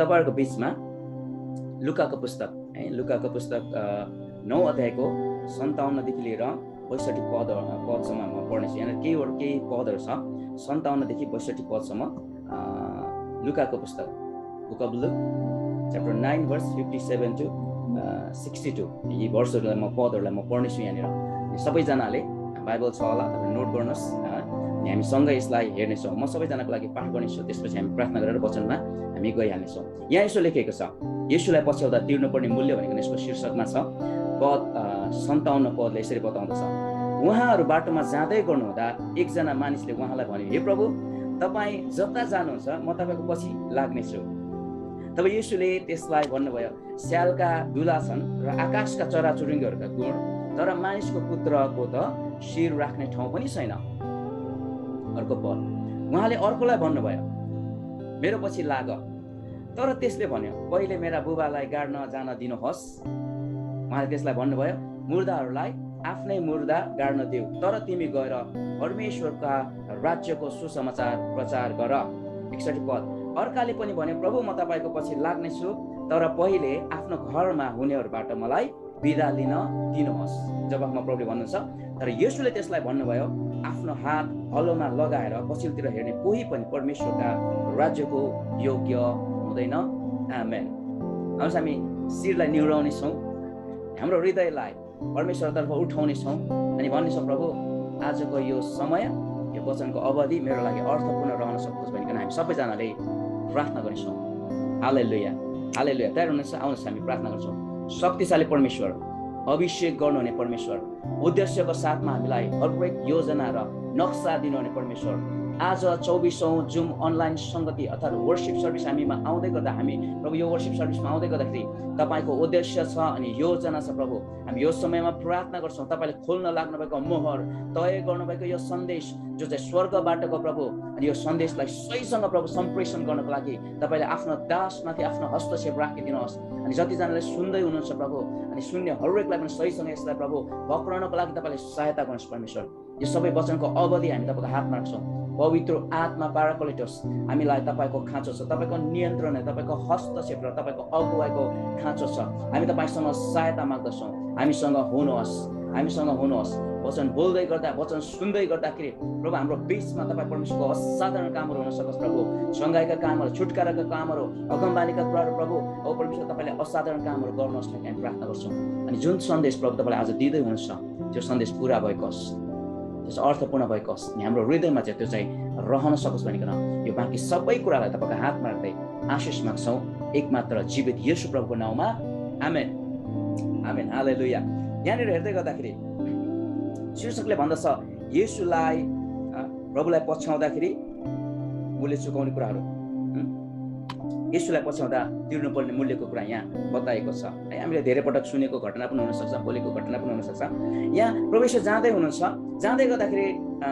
तपाईहरुको बीचमा लुकाको पुस्तक है, लुकाको पुस्तक 9 अध्यायको 57 देखि लिएर 62 पदसम्म म पढ्नेछु। यहाँ केही पदहरू छ 57 देखि 62 पदसम्म। लुकाको पुस्तक book of look chapter 9 verse 57 to 62 यी वर्षहरूलाई पदहरूलाई म पढ्नेछु। यहाँनिर सबैजनाले बाइबल छ होला, तपाईले नोट गर्नुहोस् अनि हामी सँगै यसलाई हेर्नेछौँ। म सबैजनाको लागि पाठ गर्नेछु, त्यसपछि हामी प्रार्थना गरेर वचनमा हामी गइहाल्नेछौँ। यहाँ यसो लेखेको छ, येशूलाई पछ्याउँदा तिर्नुपर्ने मूल्य भनेको यसको शीर्षकमा छ। पद 57 पदले यसरी बताउँदछ, उहाँहरू बाटोमा जाँदै गर्नुहुँदा एकजना मानिसले उहाँलाई भन्यो, हे प्रभु, तपाईँ जता जानुहुन्छ म तपाईँको पछि लाग्नेछु। तब येशूले त्यसलाई भन्नुभयो, स्यालका दुला छन् र आकाशका चराचुरुङ्गीहरूका गुण, तर मानिसको पुत्रको त शिर राख्ने ठाउँ पनि छैन। अर्को पद, उहाँले अर्कोलाई भन्नुभयो, मेरो पछि लाग। तर त्यसले भन्यो, पहिले मेरा बुबालाई गाड्न जान दिनुहोस्। उहाँले त्यसलाई भन्नुभयो, मुर्दाहरूलाई आफ्नै मुर्दा गाड्न देऊ, तर तिमी गएर परमेश्वरका राज्यको सुसमाचार प्रचार गर। 61 पद, अर्काले पनि भन्यो, प्रभु म तपाईँको पछि लाग्नेछु, तर पहिले आफ्नो घरमा हुनेहरूबाट मलाई बिदा लिन दिनुहोस्। जवाफमा प्रभुले भन्नुहुन्छ, तर येशूले त्यसलाई भन्नुभयो, आफ्नो हात हलोमा लगाएर पछिल्तिर हेर्ने कोही पनि परमेश्वरका राज्यको योग्य हुँदैन। आमेन। अब हामी शिरलाई निहुराउने छौँ, हाम्रो हृदयलाई परमेश्वरतर्फ उठाउने छौँ अनि भन्ने छौँ, प्रभु आजको यो समय, यो वचनको अवधि मेरो लागि अर्थपूर्ण रहन सकोस् भनिकन हामी सबैजनाले प्रार्थना गर्नेछौँ। हालेलुया, हालेलुया। तयार हुनुहुन्छ? आउनुहोस् हामी प्रार्थना गर्छौँ। शक्तिशाली परमेश्वर, अभिषेक गर्नुहुने परमेश्वर, उद्देश्यको साथमा हामीलाई हरेक योजना र नक्सा दिनुहुने परमेश्वर, आज 24औं जुम अनलाइन संगति अर्थात् वर्शिप सर्भिस हामीमा आउँदै गर्दा हामी प्रभु यो वर्शिप सर्भिसमा आउँदै गर्दाखेरि तपाईको उद्देश्य छ अनि योजना छ। प्रभु हामी यो समयमा प्रार्थना गर्छौँ, तपाईँले खोल्न लाग्नुभएको मोहर, तय गर्नुभएको यो सन्देश जो चाहिँ स्वर्गबाटको प्रभु, अनि यो सन्देशलाई सहीसँग प्रभु सम्प्रेषण गर्नको लागि तपाईँले आफ्नो दासमाथि आफ्नो हस्तक्षेप राखिदिनुहोस्। अनि जतिजनाले सुन्दै हुनुहुन्छ प्रभु, अनि सुन्ने हरेकलाई पनि सहीसँग यसलाई प्रभु पक्राउनको लागि तपाईँले सहायता गर्नुहोस् परमेश्वर। यो सबै वचनको अवधि हामी तपाईँको हातमा राख्छौँ। पवित्र आत्मा पाराक्लिटोस हामीलाई तपाईँको खाँचो छ, तपाईँको नियन्त्रण, तपाईँको हस्तक्षेप र तपाईँको अगुवाईको खाँचो छ। हामी तपाईँसँग सहायता माग्दछौँ, हामीसँग हुनुहोस्, हामीसँग हुनुहोस्। वचन बोल्दै गर्दा, वचन सुन्दै गर्दाखेरि प्रभु हाम्रो बीचमा तपाईँ परमेश्वरको असाधारण कामहरू हुन सकोस्। प्रभु सँगाइका कामहरू, छुटकाराका कामहरू, अगमबानीका कुराहरू प्रभु औ परमेश्वर तपाईँले असाधारण कामहरू गर्नुहोस् भन्ने हामी प्रार्थना गर्छौँ। अनि जुन सन्देश प्रभु तपाईँले आज दिँदै हुनुहुन्छ त्यो सन्देश पुरा भएको होस्, त्यस अर्थपूर्ण भएको होस्, अनि हाम्रो हृदयमा चाहिँ त्यो चाहिँ रहन सकोस् भनिकन यो बाँकी सबै कुरालाई तपाईँको हातमा राख्दै आशिष माग्छौँ एकमात्र जीवित येशू प्रभुको नाउँमा। आमेन, आमेन, हालेलुया। यहाँनिर हेर्दै गर्दाखेरि शीर्षकले भन्दछ, येशूलाई प्रभुलाई पछ्याउँदाखेरि मूल्य चुकाउने कुराहरू, येशूलाई पछ्याउँदा तिर्नुपर्ने मूल्यको कुरा यहाँ बताएको छ है। हामीले धेरै पटक सुनेको घटना पनि हुनसक्छ, बोलेको घटना पनि हुनसक्छ। यहाँ प्रभु येशू जाँदै हुनुहुन्छ, जाँदै गर्दाखेरि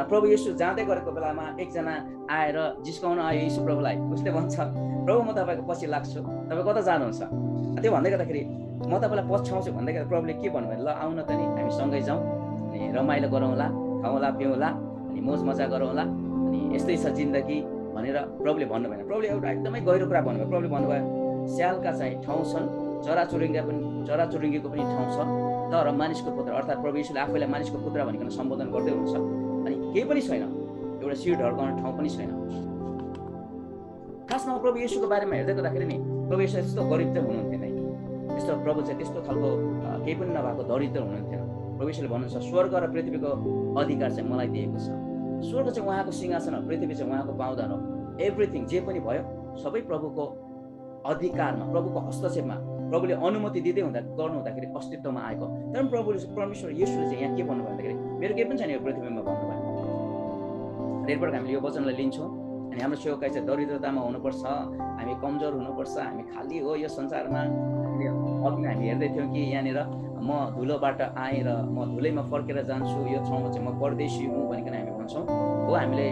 प्रभु येशू जाँदै गरेको बेलामा एकजना आएर जिस्काउन आयो येशू प्रभुलाई। उसले भन्छ, प्रभु म तपाईँको पछि लाग्छु, तपाईँ कता जानुहुन्छ? त्यो भन्दै गर्दाखेरि म तपाईँलाई पछ्याउँछु भन्दै गर्दा प्रभुले के भन्नुभयो, ल आउन त नि हामी सँगै जाउँ, अनि रमाइलो गरौँला, खाउँला पिउँला, अनि मोज मजा गरौँला, अनि यस्तै छ जिन्दगी भनेर प्रभुले भन्नु भएन। प्रभुले एउटा एकदमै गहिरो कुरा भन्नुभयो। प्रभुले भन्नुभयो, स्यालका चाहिँ ठाउँ छन्, चराचुरुङ्गीको पनि ठाउँ छ, तर मानिसको पुत्र अर्थात् प्रभु येशूले आफैलाई मानिसको पुत्र भनिकन सम्बोधन गर्दै हुनुहुन्छ, अनि केही पनि छैन, एउटा शिर ढल्काउने ठाउँ पनि छैन। खासमा प्रभु येशूको बारेमा हेर्दै गर्दाखेरि नि प्रभु येशू त्यस्तो गरिब चाहिँ हुनुहुन्थेन, त्यस्तो प्रभु चाहिँ त्यस्तो खालको केही पनि नभएको दरिद्र हुनुहुन्थेन। प्रभु येशूले भन्नुहुन्छ, स्वर्ग र पृथ्वीको अधिकार चाहिँ मलाई दिएको छ। स्वर्ग चाहिँ उहाँको सिंहासन हो, पृथ्वी चाहिँ उहाँको पाउदान हो। एभ्रिथिङ जे पनि भयो सबै प्रभुको अधिकारमा, प्रभुको हस्तक्षेपमा, प्रभुले अनुमति दिँदै गर्नुहुँदाखेरि अस्तित्वमा आएको। तर प्रभुले परमेश्वर येशूले चाहिँ यहाँ के भन्नुभयो भन्दाखेरि मेरो केही पनि छैन यो पृथ्वीमा भन्नुभयो। त्यसबाट हामीले यो वचनलाई लिन्छौँ अनि हाम्रो सेवकाई चाहिँ दरिद्रतामा हुनुपर्छ, हामी कमजोर हुनुपर्छ, हामी खाली हो यो संसारमा। अघि हामी हेर्दै थियौँ कि यहाँनिर म धुलोबाट आएँ र म धुलैमा फर्केर जान्छु, यो ठाउँमा चाहिँ म परदेशी हुँ भनिकन हामी भन्छौँ। हो, हामीले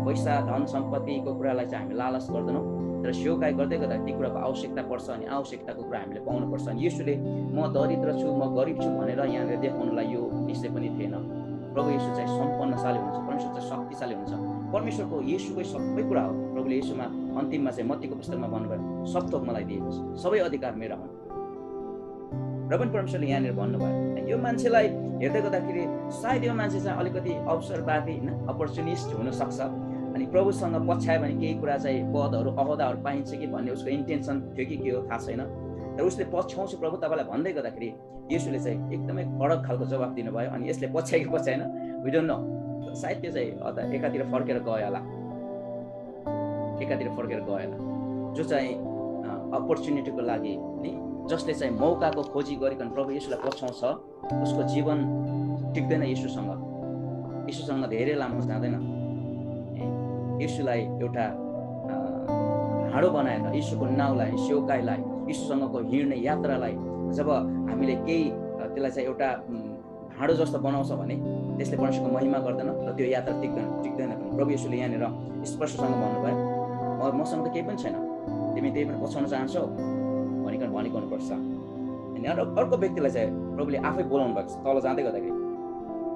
पैसा धन सम्पत्तिको कुरालाई चाहिँ हामी लालच गर्दैनौँ, तर सेवकाई गर्दै गर्दा ती कुराको आवश्यकता पर्छ अनि आवश्यकताको कुरा हामीले पाउनुपर्छ। अनि येशूले म दरिद्र छु, म गरिब छु भनेर यहाँनिर देखाउनलाई यो निश्चय पनि थिएन। प्रभु येशू चाहिँ सम्पन्नशाली हुनुहुन्छ, परमेश्वर चाहिँ शक्तिशाली हुनुहुन्छ। परमेश्वरको येशूकै सबै कुरा हो। प्रभुले येशूमा अन्तिममा चाहिँ मत्तीको पुस्तकमा भन्नुभयो, सब थोक मलाई दिएको छ, सबै अधिकार मेरा हुन्। र पनि परमेश्वरले यहाँनिर भन्नुभयो। यो मान्छेलाई हेर्दै गर्दाखेरि सायद यो मान्छे चाहिँ अलिकति अवसरवादी होइन, अपर्चुनिस्ट हुनसक्छ। अनि प्रभुसँग पछ्यायो भने केही कुरा चाहिँ पदहरू अहदाहरू पाइन्छ कि भन्ने उसको इन्टेन्सन थियो कि के हो थाहा छैन। तर उसले पछ्याउँछु प्रभु तपाईँलाई भन्दै गर्दाखेरि येशूले चाहिँ एकदमै कडक खालको जवाफ दिनुभयो। अनि यसले पछ्यायो कि पछ्याएन वी डोन्ट नो, सायद त्यो चाहिँ एकातिर फर्केर गयो होला, एकातिर फर्केर गयो होला। जो चाहिँ अपर्च्युनिटीको लागि नि, जसले चाहिँ मौकाको खोजी गरिकन प्रभु येशूलाई पछ्याउँछ, उसको जीवन टिक्दैन येशूसँग, येशूसँग धेरै लामो जाँदैन। येशूलाई एउटा हाँडो बनाएर येशूको नाउँलाई, सेवकाईलाई, येशूसँगको हिँड्ने यात्रालाई जब हामीले केही त्यसलाई चाहिँ एउटा हाँडो जस्तो बनाउँछ भने त्यसले परमेश्वरको महिमा गर्दैन र त्यो यात्रा टिक्दैन पनि। प्रभु येशूले यहाँनिर स्पष्टसँग भन्नुभयो, मसँग त केही पनि छैन, तिमी त्यही पनि पछ्याउन चाहन्छौ भनेको हुनुपर्छ। अनि अर्को व्यक्तिलाई चाहिँ प्रभुले आफै बोलाउनु भएको छ। तल जाँदै गर्दाखेरि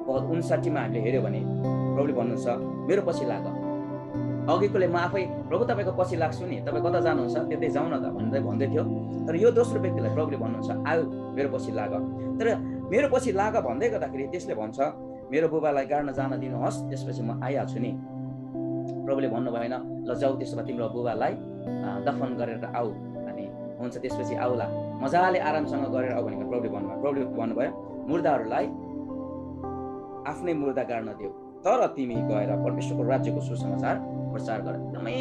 पद 59मा हामीले हेऱ्यो भने प्रभुले भन्नुहुन्छ, मेरो पछि लाग। अघिकोले म आफै प्रभु तपाईँको पछि लाग्छु नि, तपाईँ कता जानुहुन्छ त्यतै जाउँ न त भन्दै थियो। तर यो दोस्रो व्यक्तिलाई प्रभुले भन्नुहुन्छ, आऊ मेरो पछि लाग। तर मेरो पछि लाग भन्दै गर्दाखेरि त्यसले भन्छ, मेरो बुबालाई गाड्न जान दिनुहोस्, त्यसपछि म आइहाल्छु नि। प्रभुले भन्नु भएन, ल जाऊ त्यसो भए तिम्रो बुबालाई दफन गरेर आऊ, अनि हुन्छ त्यसपछि आउला, मजाले आरामसँग गरेर आऊ भनेर प्रभुले भन्नुभयो। प्रभुले भन्नुभयो, मुर्दाहरूलाई आफ्नै मुर्दा गाड्न दियो, तर तिमी गएर परमेश्वरको राज्यको सुसमाचार प्रचार गर। एकदमै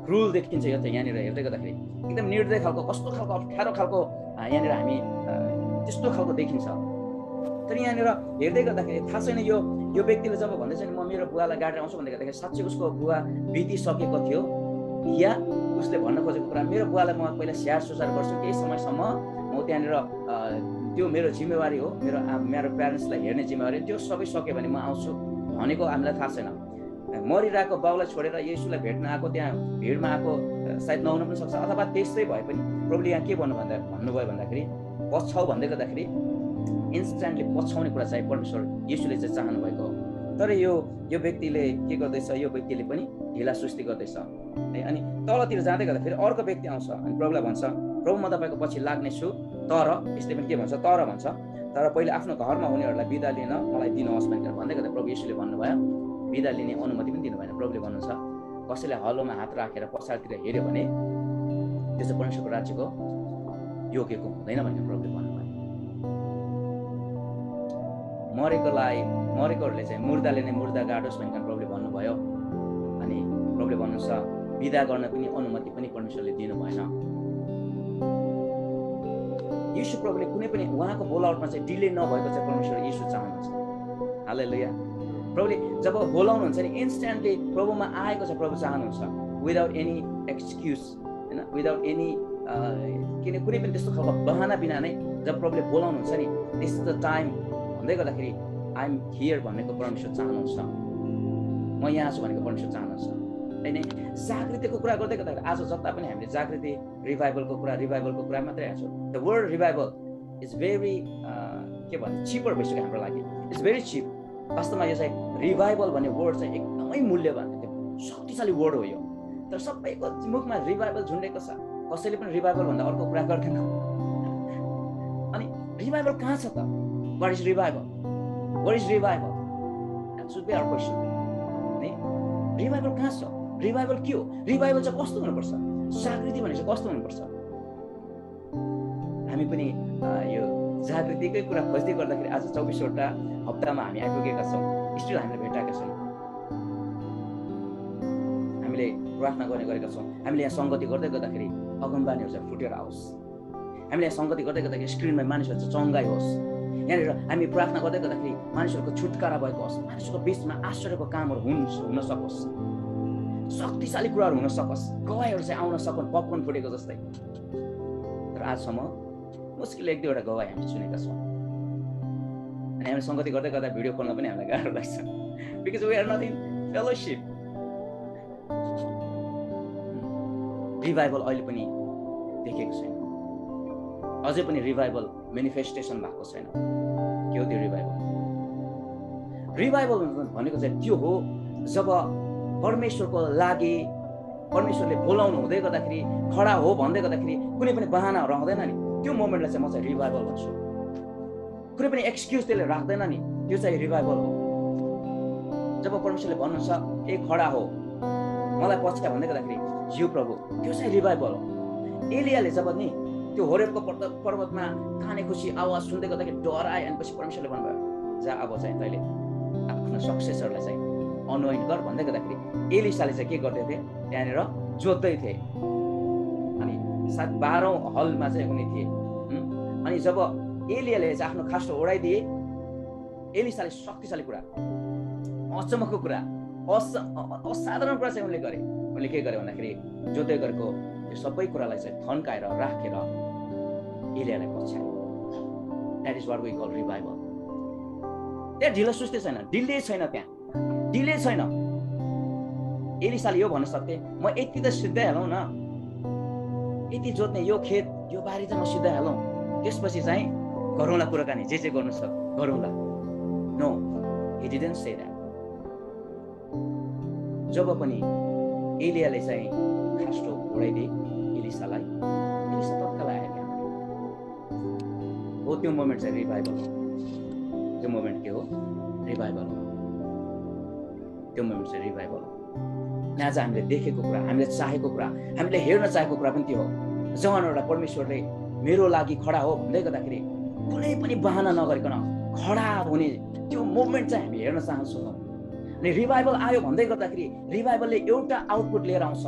क्रुल देखिन्छ यो चाहिँ यहाँनिर हेर्दै गर्दाखेरि, एकदम निर्दय खालको, कस्तो खालको अप्ठ्यारो खालको यहाँनिर हामी त्यस्तो खालको देखिन्छ। तर यहाँनिर हेर्दै गर्दाखेरि थाहा छैन यो व्यक्तिले जब भन्दैछ नि म मेरो बुवालाई गाडेर आउँछु भन्दै गर्दाखेरि साँच्चै उसको बुवा बितिसकेको थियो, या उसले भन्न खोजेको कुरा मेरो बुवालाई म पहिला स्याहार सुसार गर्छु, केही समयसम्म म त्यहाँनिर त्यो मेरो जिम्मेवारी हो, मेरो प्यारेन्ट्सलाई हेर्ने जिम्मेवारी, त्यो सबै सक्यो भने म आउँछु भनेको हामीलाई थाहा छैन। मरिरहेको बाउलाई छोडेर येशूलाई भेट्न आएको, त्यहाँ भिडमा आएको सायद नहुन पनि सक्छ, अथवा त्यस्तै भए पनि प्रभुले यहाँ के भन्नुभयो भन्दाखेरि पछ्याउ भन्दै गर्दाखेरि इन्स्ट्यान्टली पछ्याउने कुरा चाहिँ परमेश्वर येशूले चाहिँ चाहनु भएको हो। तर यो व्यक्तिले के गर्दैछ, यो व्यक्तिले पनि ढिला सुस्ती गर्दैछ है। अनि तलतिर जाँदै गर्दाखेरि अर्को व्यक्ति आउँछ अनि प्रभुलाई भन्छ, प्रभु म तपाईँको पछि लाग्नेछु, तर यसले पनि के भन्छ, तर भन्छ, तर पहिले आफ्नो घरमा हुनेहरूलाई बिदा लिन मलाई दिनुहोस् भनेर भन्दै गर्दा प्रभु येशूले भन्नुभयो, बिदा लिने अनुमति पनि दिनु भएन। प्रभुले भन्नुहुन्छ, कसैले हलोमा हात राखेर पछाडितिर हेऱ्यो भने त्यो चाहिँ परमेश्वरको राज्यको योग्यको हुँदैन भनेर प्रभुले भन्नुभयो। मरेकोहरूले चाहिँ मुर्दाले नै मुर्दा गाडोस् भनेर प्रभुले भन्नुभयो। अनि प्रभुले भन्नुहुन्छ, बिदा गर्न पनि अनुमति पनि परमेश्वरले दिनु भएन। येशू प्रभुले कुनै पनि उहाँको बोलावटमा चाहिँ डिले नभएको चाहिँ परमेश्वर येशू चाहनुहुन्छ। हालेलुया। प्रभुले जब बोलाउनुहुन्छ नि इन्स्ट्यान्टली प्रभुमा आएको छ, प्रभु चाहनुहुन्छ विदाउट एनी एक्सक्युज होइन, विदाउट एनी कुनै पनि त्यस्तो खालको बहाना बिना नै जब प्रभुले बोलाउनुहुन्छ नि, दिस इज द टाइम भन्दै गर्दाखेरि आई एम हियर भनेको परमेश्वर चाहनुहुन्छ, म यहाँ छु भनेको परमेश्वर चाहनुहुन्छ होइन। जागृतिको कुरा गर्दै गर्दाखेरि आज जता पनि हामीले जागृति रिभाइभलको कुरा मात्रै आएको छ। The word revival is very के भन्छ, चिपर भइसक्यो हाम्रो लागि, इट्स भेरी चिप। वास्तवमा यो चाहिँ रिभाइभल भन्ने वर्ड चाहिँ एकदमै मूल्यवान, शक्तिशाली वर्ड हो यो। तर सबैको मुखमा रिभाइभल झुन्डेको छ, कसैले पनि रिभाइभल भन्दा अर्को कुरा गर्दैन। अनि रिभाइभल कहाँ छ त? What is revival? What is revival? That should be our question. Revival कहाँ छ? रिभाइभल के हो? रिभाइभल चाहिँ कस्तो हुनुपर्छ? जागृति भनेको चाहिँ कस्तो हुनुपर्छ? हामी पनि यो जागृतिकै कुरा खोज्दै गर्दाखेरि आज 24वटा हप्तामा हामी आइपुगेका छौँ, स्टिल हामीले भेटाएका छौँ। हामीले प्रार्थना गर्ने गरेका छौँ, हामीले यहाँ सङ्गति गर्दै गर्दाखेरि अगमबानीहरू चाहिँ फुटेर आओस्, हामीले यहाँ सङ्गति गर्दै गर्दाखेरि स्क्रिनमा मानिसहरू चाहिँ चङ्गाइ होस्, यहाँनिर हामी प्रार्थना गर्दै गर्दाखेरि मानिसहरूको छुटकारा भएको होस्, मानिसहरूको बिचमा आश्चर्यको कामहरू हुन सकोस्, शक्तिशाली कुराहरू हुन सकोस्, गवाईहरू चाहिँ आउन सकुन् पपकर्न फुटेको जस्तै। तर आजसम्म मुस्किल 1-2वटा गवाई हामी सुनेका छौँ। अनि हामी सङ्गति गर्दै गर्दा भिडियो खोल्न पनि हामीलाई गाह्रो लाग्छ, because we are not in fellowship. Revival अहिले पनि देखेको छैन, अझै पनि रिभाइभल मेनिफेस्टेसन भएको छैन। के हो त्यो रिभाइभल? रिभाइभल भनेको चाहिँ त्यो हो जब परमेश्वरको लागि परमेश्वरले बोलाउनु हुँदै गर्दाखेरि, खडा हो भन्दै गर्दाखेरि कुनै पनि बहानाहरू आउँदैन नि, त्यो मोमेन्टलाई चाहिँ म चाहिँ रिभाइभल भन्छु। कुनै पनि एक्सक्युज त्यसले राख्दैन नि, त्यो चाहिँ रिभाइभल हो। जब परमेश्वरले भन्नुहुन्छ ए खडा हो, मलाई पछ्या भन्दै गर्दाखेरि जिउ प्रभु, त्यो चाहिँ रिभाइभल हो। एलियाले जब नि त्यो होरेबको पर्वतमा काने खुसी आवाज सुन्दै गर्दाखेरि डर आयो, अनि पछि परमेश्वरले भन्नुभयो जा अब चाहिँ तैँले आफ्नो सक्सेसरलाई चाहिँ अनोइन्ट गर भन्दै गर्दाखेरि एलिसाले चाहिँ के गर्दै थिए, त्यहाँनिर जोत्दै थिए। अनि 12औं हलमा चाहिँ उनी थिए। अनि जब एलियाले चाहिँ आफ्नो खास्टो ओढाइदिए, एलिसाले शक्तिशाली कुरा, अचम्मको कुरा, असाधारण कुरा चाहिँ उनले गरे। उनले के गरे भन्दाखेरि जोत्दै गरेको यो सबै कुरालाई चाहिँ थन्काएर राखेर एलियालाई पछ्याए। That is what we call revival. त्यहाँ ढिलो सुस्ती छैन, डिले छैन, त्यहाँ डिले छैन। एलिसाले यो भन्न सक्थे म यति त सिधाइहालौँ न, यति जोत्ने यो खेत यो बारी चाहिँ म सिधाइहालौँ, त्यसपछि चाहिँ गरौँला कुराकानी, जे गर्नु छ गरौँला। No, he didn't say that। जब पनि एलियाले चाहिँ खास्टो ओढाइदिए एलिसालाई, एलिसा तत्काल आयो त्यहाँ हो। त्यो मोमेन्ट चाहिँ रिभाइभल हो। त्यो मोमेन्ट के हो? रिभाइभल हो। त्यो मोमेन्ट चाहिँ रिभाइभल हो। आज हामीले देखेको कुरा, हामीले चाहेको कुरा, हामीले हेर्न चाहेको कुरा पनि त्यो हो। जवानहरूलाई परमेश्वरले मेरो लागि खडा हो भन्दै गर्दाखेरि कुनै पनि बहाना नगरिकन खडा हुने त्यो मोमेन्ट चाहिँ हामी हेर्न चाहन्छौँ। अनि रिभाइभल आयो भन्दै गर्दाखेरि रिभाइभलले एउटा आउटपुट लिएर आउँछ,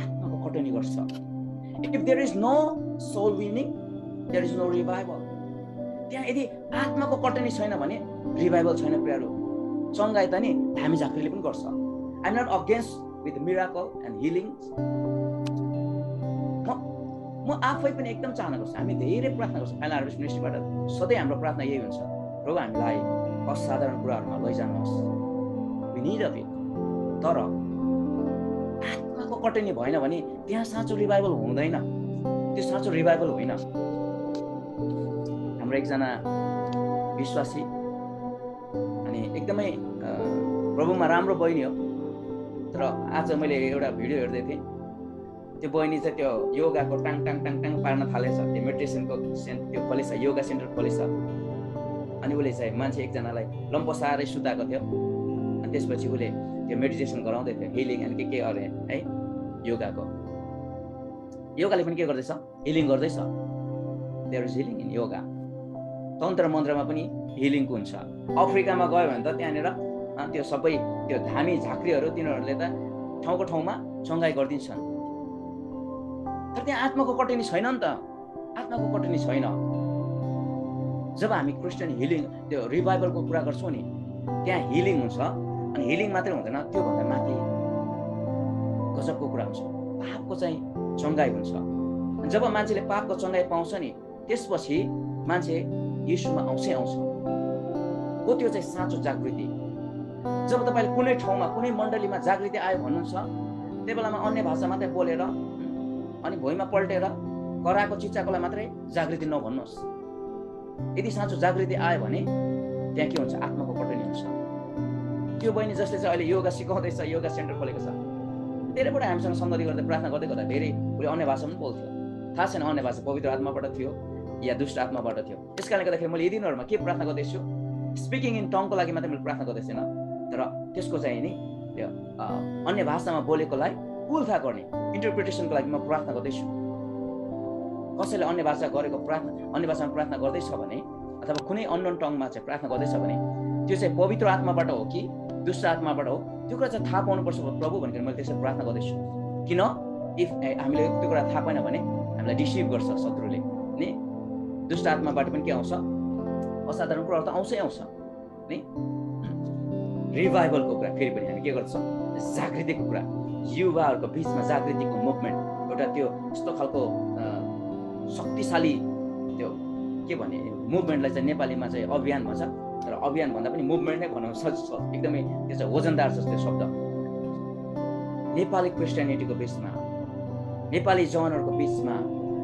आत्माको कटनी गर्छ। If there is no soul winning, there is no revival. त्यहाँ यदि आत्माको कटनी छैन भने रिभाइभल छैन प्रियहरू। चङ्गाई त नि धामी झाँक्रीले पनि गर्छ। I am not against with miracle and healing. म आफै पनि एकदम चाहना गर्छु, हामी धेरै प्रार्थना गर्छौँ। फाइनल हार्भेस्ट मिनिस्ट्रीबाट सधैँ हाम्रो प्रार्थना यही हुन्छ, प्रभु हामीलाई असाधारण कुराहरूमा लैजानुहोस्, वी नीड अफ इट। तर आत्माको कटनी भएन भने त्यहाँ साँचो रिभाइभल हुँदैन, त्यो साँचो रिभाइभल होइन। हाम्रो एकजना विश्वासी अनि एकदमै प्रभुमा राम्रो बहिनी हो, तर आज मैले एउटा भिडियो हेर्दै थिएँ। त्यो बहिनी चाहिँ त्यो योगाको टाङ टाङ टाङ टाङ पार्न थालेछ, त्यो मेडिटेसनको त्यो खोलेछ, योगा सेन्टर खोलेछ। अनि उसले चाहिँ मान्छे एकजनालाई लम्पसारै सुताएको थियो, अनि त्यसपछि उसले त्यो मेडिटेसन गराउँदै थियो, हिलिङ अनि के अरे है योगाको। योगाले पनि के गर्दैछ? हिलिङ गर्दैछ। There is healing in yoga. तन्त्र मन्त्रमा पनि हिलिङको हुन्छ। अफ्रिकामा गयो भने त त्यहाँनिर त्यो सबै त्यो धामी झाँक्रीहरू तिनीहरूले त ठाउँको ठाउँमा चङ्गाई गरिदिन्छन्। तर त्यहाँ आत्माको कटनी छैन नि त, आत्माको कटनी छैन। जब हामी क्रिस्चियन हिलिङ त्यो रिभाइभलको कुरा गर्छौँ नि, त्यहाँ हिलिङ हुन्छ। अनि हिलिङ मात्रै हुँदैन, त्योभन्दा माथि गजबको कुरा हुन्छ, पापको चाहिँ चङ्गाई हुन्छ। जब मान्छेले पापको चङ्गाई पाउँछ नि, त्यसपछि मान्छे यीशुमा आउँछै आउँछ हो। त्यो चाहिँ साँचो जागृति। जब तपाईँले कुनै ठाउँमा कुनै मण्डलीमा जागृति आयो भन्नुहुन्छ, त्यो बेलामा अन्य भाषा मात्रै बोलेर अनि भुइँमा पल्टेर कराएको चिच्चाकोलाई मात्रै जागृति नभन्नुहोस्। यदि साँचो जागृति आयो भने त्यहाँ के हुन्छ? आत्माको कटनी हुन्छ। त्यो बहिनी जसले चाहिँ अहिले योगा सिकाउँदैछ, योगा सेन्टर खोलेको छ, धेरैबाट हामीसँग सङ्गति गर्दै प्रार्थना गर्दै गर्दा धेरै उसले अन्य भाषा पनि बोल्थ्यो। थाहा छैन अन्य भाषा पवित्र आत्माबाट थियो या दुष्ट आत्माबाट थियो। त्यस कारणले गर्दाखेरि मैले यी दिनहरूमा के प्रार्थना गर्दैछु? स्पिकिङ इन टङको लागि मात्रै मैले प्रार्थना गर्दै छैन, तर त्यसको चाहिँ नि त्यो अन्य भाषामा बोलेकोलाई उल्था गर्ने इन्टरप्रिटेसनको लागि म प्रार्थना गर्दैछु। कसैले अन्य भाषा गरेको प्रार्थना, अन्य भाषामा प्रार्थना गर्दैछ भने अथवा कुनै अननोन टङमा चाहिँ प्रार्थना गर्दैछ भने त्यो चाहिँ पवित्र आत्माबाट हो कि दुष्ट आत्माबाट हो, त्यो कुरा चाहिँ थाहा पाउनुपर्छ प्रभु भनेर मैले त्यसरी प्रार्थना गर्दैछु। किन? इफ हामीले त्यो कुरा थाहा पाएन भने हामीलाई डिसिभ गर्छ शत्रुले नि। दुष्ट आत्माबाट पनि के आउँछ? असाधारण कुराहरू त आउँछै आउँछ नि। रिभाइभलको कुरा फेरि पनि हामी के गर्छौँ? जागृतिको कुरा, युवाहरूको बिचमा जागृतिको मुभमेन्ट, एउटा त्यो यस्तो खालको शक्तिशाली त्यो के भने मुभमेन्टलाई चाहिँ नेपालीमा चाहिँ अभियान भन्छ, तर अभियान भन्दा पनि मुभमेन्ट नै भन्न सक्छ। एकदमै त्यो चाहिँ वजनदार छ त्यो शब्द। नेपाली क्रिस्चियनिटीको बिचमा, नेपाली जवानहरूको बिचमा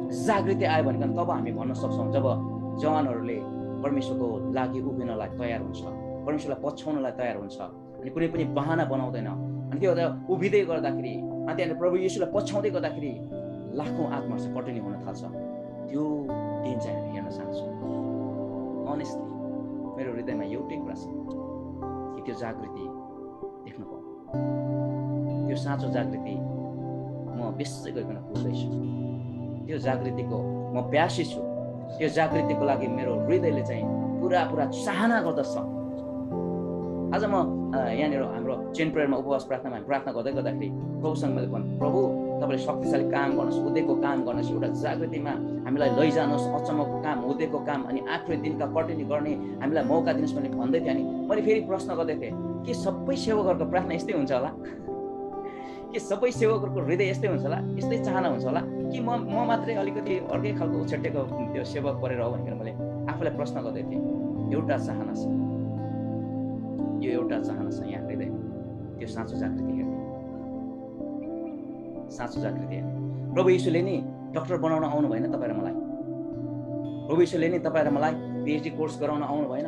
जागृति आयो भने तब हामी भन्न सक्छौँ, जब जवानहरूले परमेश्वरको लागि उभिनलाई तयार हुन्छ, परमेश्वरलाई पछ्याउनलाई तयार हुन्छ अनि कुनै पनि बहाना बनाउँदैन। अनि त्यो उभिँदै गर्दाखेरि अनि त्यहाँनिर प्रभु येशूलाई पछ्याउँदै गर्दाखेरि लाखौँ आत्माहरू चाहिँ पटनी हुन थाल्छ। त्यो दिन चाहिँ हामी हेर्न चाहन्छौँ। अनेस्टली मेरो हृदयमा एउटै कुरा छ कि त्यो जागृति देख्न पाऊँ। त्यो साँचो जागृति म बेसै गरिकन खोज्दैछु। त्यो जागृतिको म प्यासी छु। त्यो जागृतिको लागि मेरो हृदयले चाहिँ पुरा चाहना गर्दछ। आज म यहाँनिर हाम्रो चेन प्रेयरमा उपवास प्रार्थनामा हामी प्रार्थना गर्दाखेरि प्रभुसँग मैले भने, प्रभु तपाईँले शक्तिशाली काम गर्नुहोस्, उद्योगको काम गर्नुहोस्, एउटा जागृतिमा हामीलाई लैजानुहोस्, अचम्मको काम, उद्योगको काम अनि आखिरी दिनका कटिनी गर्ने हामीलाई मौका दिनुहोस् भन्ने भन्दै थिएँ। अनि मैले फेरि प्रश्न गर्दै थिएँ के सबै सेवकहरूको प्रार्थना यस्तै हुन्छ होला? के सबै सेवकहरूको हृदय यस्तै हुन्छ होला? यस्तै चाहना हुन्छ होला कि म मात्रै अलिकति अर्कै खालको उछेटेको त्यो सेवक परेर हो भनेर मैले आफूलाई प्रश्न गर्दै थिएँ। एउटा चाहना छ, यो एउटा चाहना छ यहाँ हृदयमा, त्यो साँचो जागृति हेर्ने, साँचो जागृति हेर्ने। प्रभु येशूले नि डक्टर बनाउन आउनु भएन तपाईँ र मलाई। प्रभु येशूले नि तपाईँ र मलाई पिएचडी कोर्स गराउन आउनु भएन।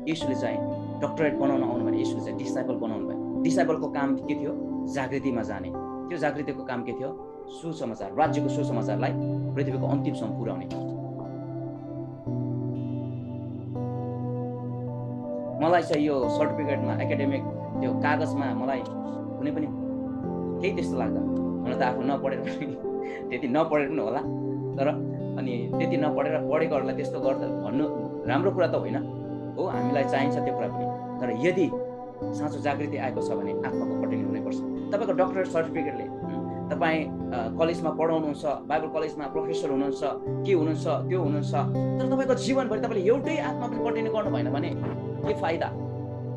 येशूले चाहिँ डक्टरेट बनाउन आउनु भएन। येशूले चाहिँ डिसाइपल बनाउनु भयो। डिसाइपलको काम के थियो? जागृतिमा जाने। त्यो जागृतिको काम के थियो? सुसमाचार, राज्यको सुसमाचारलाई पृथ्वीको अन्तिमसम्म पुर्याउने। मलाई चाहिँ यो सर्टिफिकेटमा एकाडेमिक त्यो कागजमा मलाई कुनै पनि केही त्यस्तो लाग्दैन। मलाई त आफू नपढेर त्यति नपढेर पनि होला, तर अनि त्यति नपढेर पढेकोहरूलाई त्यस्तो गर्दा भन्नु राम्रो कुरा त होइन हो, हामीलाई चाहिन्छ त्यो कुरा पनि। तर यदि साँचो जागृति आएको छ भने आत्माको कटिङ हुनैपर्छ। तपाईँको डक्टरेट सर्टिफिकेटले तपाईँ कलेजमा पढाउनुहुन्छ, बाइबल कलेजमा प्रोफेसर हुनुहुन्छ, के हुनुहुन्छ त्यो हुनुहुन्छ, तर तपाईँको जीवनभरि तपाईँले एउटै आत्मा पनि कटिन्यू गर्नु भएन भने के फाइदा?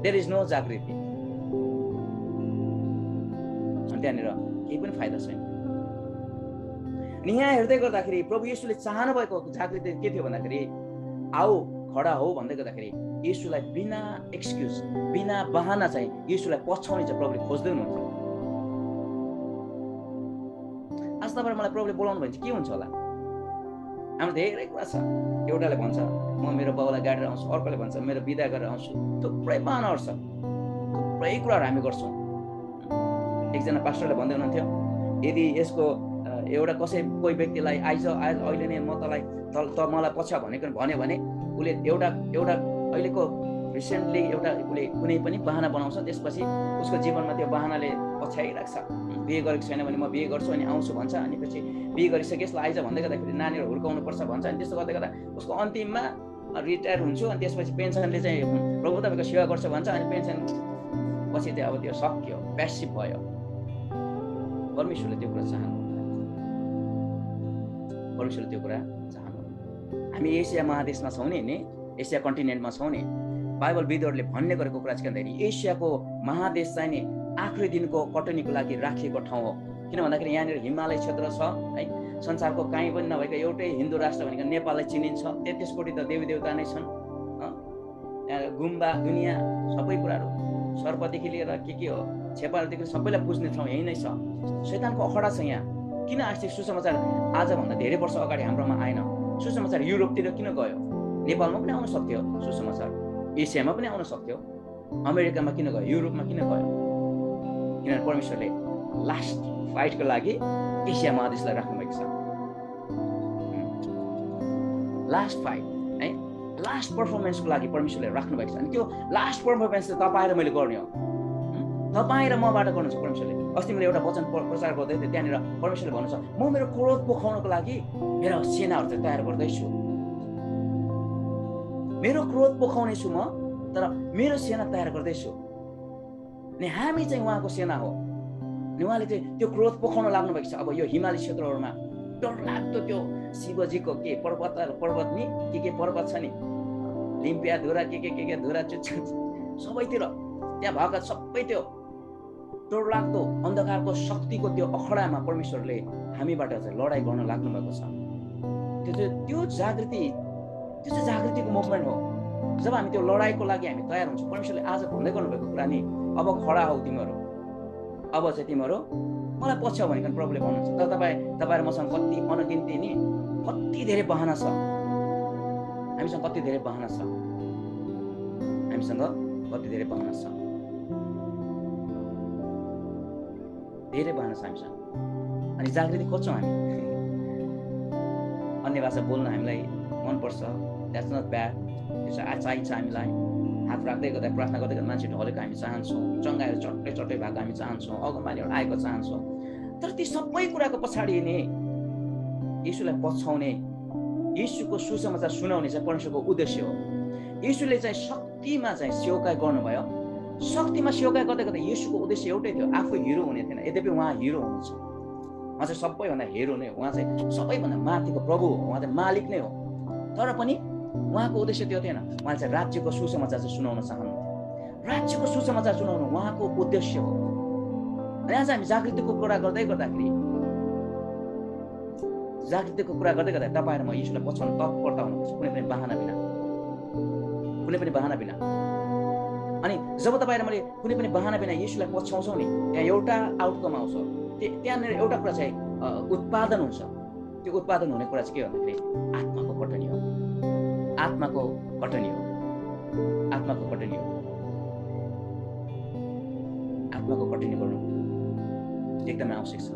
देयर इज नो जागृति। अनि त्यहाँनिर केही पनि फाइदा छैन। अनि यहाँ हेर्दै गर्दाखेरि प्रभु येशूले चाहनु भएको जागृति के थियो भन्दाखेरि आओ खडा हो भन्दै गर्दाखेरि येशूलाई बिना एक्सक्युज, बिना बहाना चाहिँ येशूलाई पछ्याउने चाहिँ प्रभुले खोज्दै हुनुहुन्थ्यो। आज तपाईँ मलाई प्रभुले बोलाउनु भने चाहिँ के हुन्छ होला? हाम्रो धेरै कुरा छ। एउटाले भन्छ म मेरो बाउलाई गाडेर आउँछु, अर्कोले भन्छ मेरो बिदा गरेर आउँछु। थुप्रै बहानाहरू छ, थुप्रै कुराहरू हामी गर्छौँ। एकजना पास्टरले भन्दै हुनुहुन्थ्यो यदि यसको एउटा कोही व्यक्तिलाई अहिले नै म मलाई पछ्या भनेको भन्यो भने उसले एउटा अहिलेको रिसेन्टली उसले कुनै पनि बहाना बनाउँछ, त्यसपछि उसको जीवनमा त्यो बहानाले पछ्याइरहेको छ। बिहे गरेको छैन भने म बिहे गर्छु अनि आउँछु भन्छ, अनि पछि बिहे गरिसकेपछि आइज भन्दै गर्दाखेरि नानीहरू हुर्काउनु पर्छ भन्छ, अनि त्यस्तो गर्दै गर्दा उसको अन्तिममा रिटायर हुन्छु अनि त्यसपछि पेन्सनले चाहिँ प्रभु तपाईँको सेवा गर्छ भन्छ, अनि पेन्सन पछि चाहिँ अब त्यो सक्यो, प्यासिभ भयो। परमेश्वरले त्यो कुरा चाहनु, परमेश्वरले त्यो कुरा चाहनु। हामी एसिया महादेशमा छौँ नि, एसिया कन्टिनेन्टमा छौँ नि। बाइबल विद्वानहरूले भन्ने गरेको कुरा चाहिँ के भन्दाखेरि एसियाको महादेश चाहिँ नि आखिरी दिनको कटनीको लागि राखिएको ठाउँ हो। किन भन्दाखेरि यहाँनिर हिमालय क्षेत्र छ है, संसारको कहीँ पनि नभएको एउटै हिन्दू राष्ट्र भनेको नेपाललाई चिनिन्छ। 33 कोटी त देवी देवता नै छन्। गुम्बा दुनियाँ सबै कुराहरू, सर्पदेखि लिएर के हो, छेपादेखि सबैलाई पुज्ने ठाउँ यही नै छ। शैतानको अखडा छ यहाँ। किन आजको सुसमाचार आजभन्दा धेरै वर्ष अगाडि हाम्रोमा आएन? सुसमाचार युरोपतिर किन गयो? नेपालमा पनि आउन सक्थ्यो सुसमाचार, एसियामा पनि आउन सक्थ्यो, अमेरिकामा किन गयो, युरोपमा किन गयो? किनभने परमेश्वरले लास्ट फाइटको लागि एसिया महादेशलाई राख्नुभएको छ। लास्ट फाइट है, लास्ट पर्फर्मेन्सको लागि परमेश्वरले राख्नुभएको छ। अनि त्यो लास्ट पर्फर्मेन्स चाहिँ तपाईँ र मैले गर्ने हो, तपाईँ र मबाट गर्नु छ परमेश्वरले। अस्ति मैले एउटा वचन प्रचार गर्दै थिएँ, त्यहाँनिर परमेश्वरले भन्नु छ म मेरो क्रोध पोखाउनको लागि मेरो सेनाहरू चाहिँ तयार गर्दैछु। मेरो क्रोध पोखाउने छु म, तर मेरो सेना तयार गर्दैछु। अनि हामी चाहिँ उहाँको सेना हो। अनि उहाँले चाहिँ त्यो क्रोध पोखाउन लाग्नु भएको छ। अब यो हिमाली क्षेत्रहरूमा डरलाग्दो त्यो शिवजीको के पर्वत नि के पर्वत छ नि, लिम्पिया धुरा के धुरा सबैतिर त्यहाँ भएका सबै त्यो डरलाग्दो अन्धकारको शक्तिको त्यो अखडामा परमेश्वरले हामीबाट चाहिँ लडाइँ गर्न लाग्नु भएको छ। त्यो चाहिँ जागृतिको मुभमेन्ट हो। जब हामी त्यो लडाइँको लागि हामी तयार हुन्छौँ, परमेश्वरले आज भन्दै गर्नुभएको कुरा नि अब खडा हौ तिमीहरू, अब चाहिँ तिमीहरू मलाई पछ्याउ भनेको प्रभुले भन्नुहुन्छ। तर तपाईँ र मसँग कति अनगिन्ती नि कति धेरै बहाना छ, हामीसँग कति धेरै बहाना छ, हामीसँग कति धेरै बहाना छ, धेरै बहाना छ हामीसँग। अनि जागृति खोज्छौँ हामी। अन्य भाषा बोल्न हामीलाई मनपर्छ, द्याट्स नट ब्याड, त्यो चाहिन्छ हामीलाई। हात राख्दै गर्दा प्रार्थना गर्दै गर्दा मान्छे ढलेको हामी चाहन्छौँ, चङ्गाएर चट्टै चट्टै भएको हामी चाहन्छौँ, अगमबानीहरू आएको चाहन्छौँ। तर ती सबै कुराको पछाडि नै येशूलाई पछ्याउने, येशूको सुसमाचार सुनाउने चाहिँ परमेश्वरको उद्देश्य हो। येशूले चाहिँ शक्तिमा चाहिँ सेवकाई गर्नुभयो। शक्तिमा सेवकाई गर्दै गर्दा येशूको उद्देश्य एउटै थियो, आफू हिरो हुने थिएन। यद्यपि उहाँ हिरो हुनुहुन्छ, उहाँ चाहिँ सबैभन्दा हिरो नै हो, उहाँ चाहिँ सबैभन्दा माथिको प्रभु हो, उहाँ चाहिँ मालिक नै हो। तर पनि उहाँको उद्देश्य त्यो थिएन। उहाँले चाहिँ राज्यको सुसमाचार चाहिँ सुनाउन चाहनुहुन्थ्यो। राज्यको सुसमाचार सुनाउनु उहाँको उद्देश्य हो। अनि आज हामी जागृतिको कुरा गर्दै गर्दाखेरि तपाईँहरू म येशूलाई पछ्याउन तत्परता हुनुपर्छ, कुनै पनि बहाना बिना, कुनै पनि बहाना बिना। अनि जब तपाईँहरू मैले कुनै पनि बहाना बिना येशूलाई पछ्याउँछौँ नि, त्यहाँ एउटा आउटकम आउँछ। त्यहाँनिर एउटा कुरा चाहिँ उत्पादन हुन्छ। त्यो उत्पादन हुने कुरा चाहिँ के भन्दाखेरि आत्माको कटनी हो, आत्माको कटनी हो, आत्माको कटनी हो। आत्माको कटनी गर्नु एकदमै आवश्यक छ।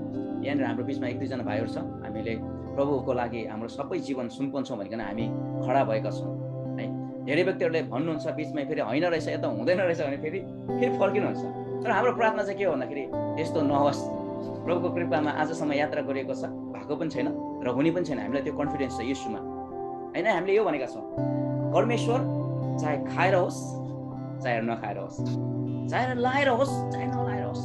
यहाँनिर हाम्रो बिचमा 1-2 जना भाइहरू छ, हामीले प्रभुको लागि हाम्रो सबै जीवन सुम्पन्छौँ भनिकन हामी खडा भएका छौँ है। धेरै व्यक्तिहरूले भन्नुहुन्छ बिचमै फेरि होइन रहेछ, यता हुँदैन रहेछ भने फेरि फर्किनुहुन्छ। तर हाम्रो प्रार्थना चाहिँ के हो भन्दाखेरि यस्तो नहोस्। प्रभुको कृपामा आजसम्म यात्रा गरिएको छ, भएको पनि छैन र हुने पनि छैन। हामीलाई त्यो कन्फिडेन्स छ येशूमा होइन। हामीले यो भनेका छौँ, परमेश्वर चाहे खाएर होस् चाहे नखाएर होस्, चाहे लाएर होस् चाहे नलाएर होस्,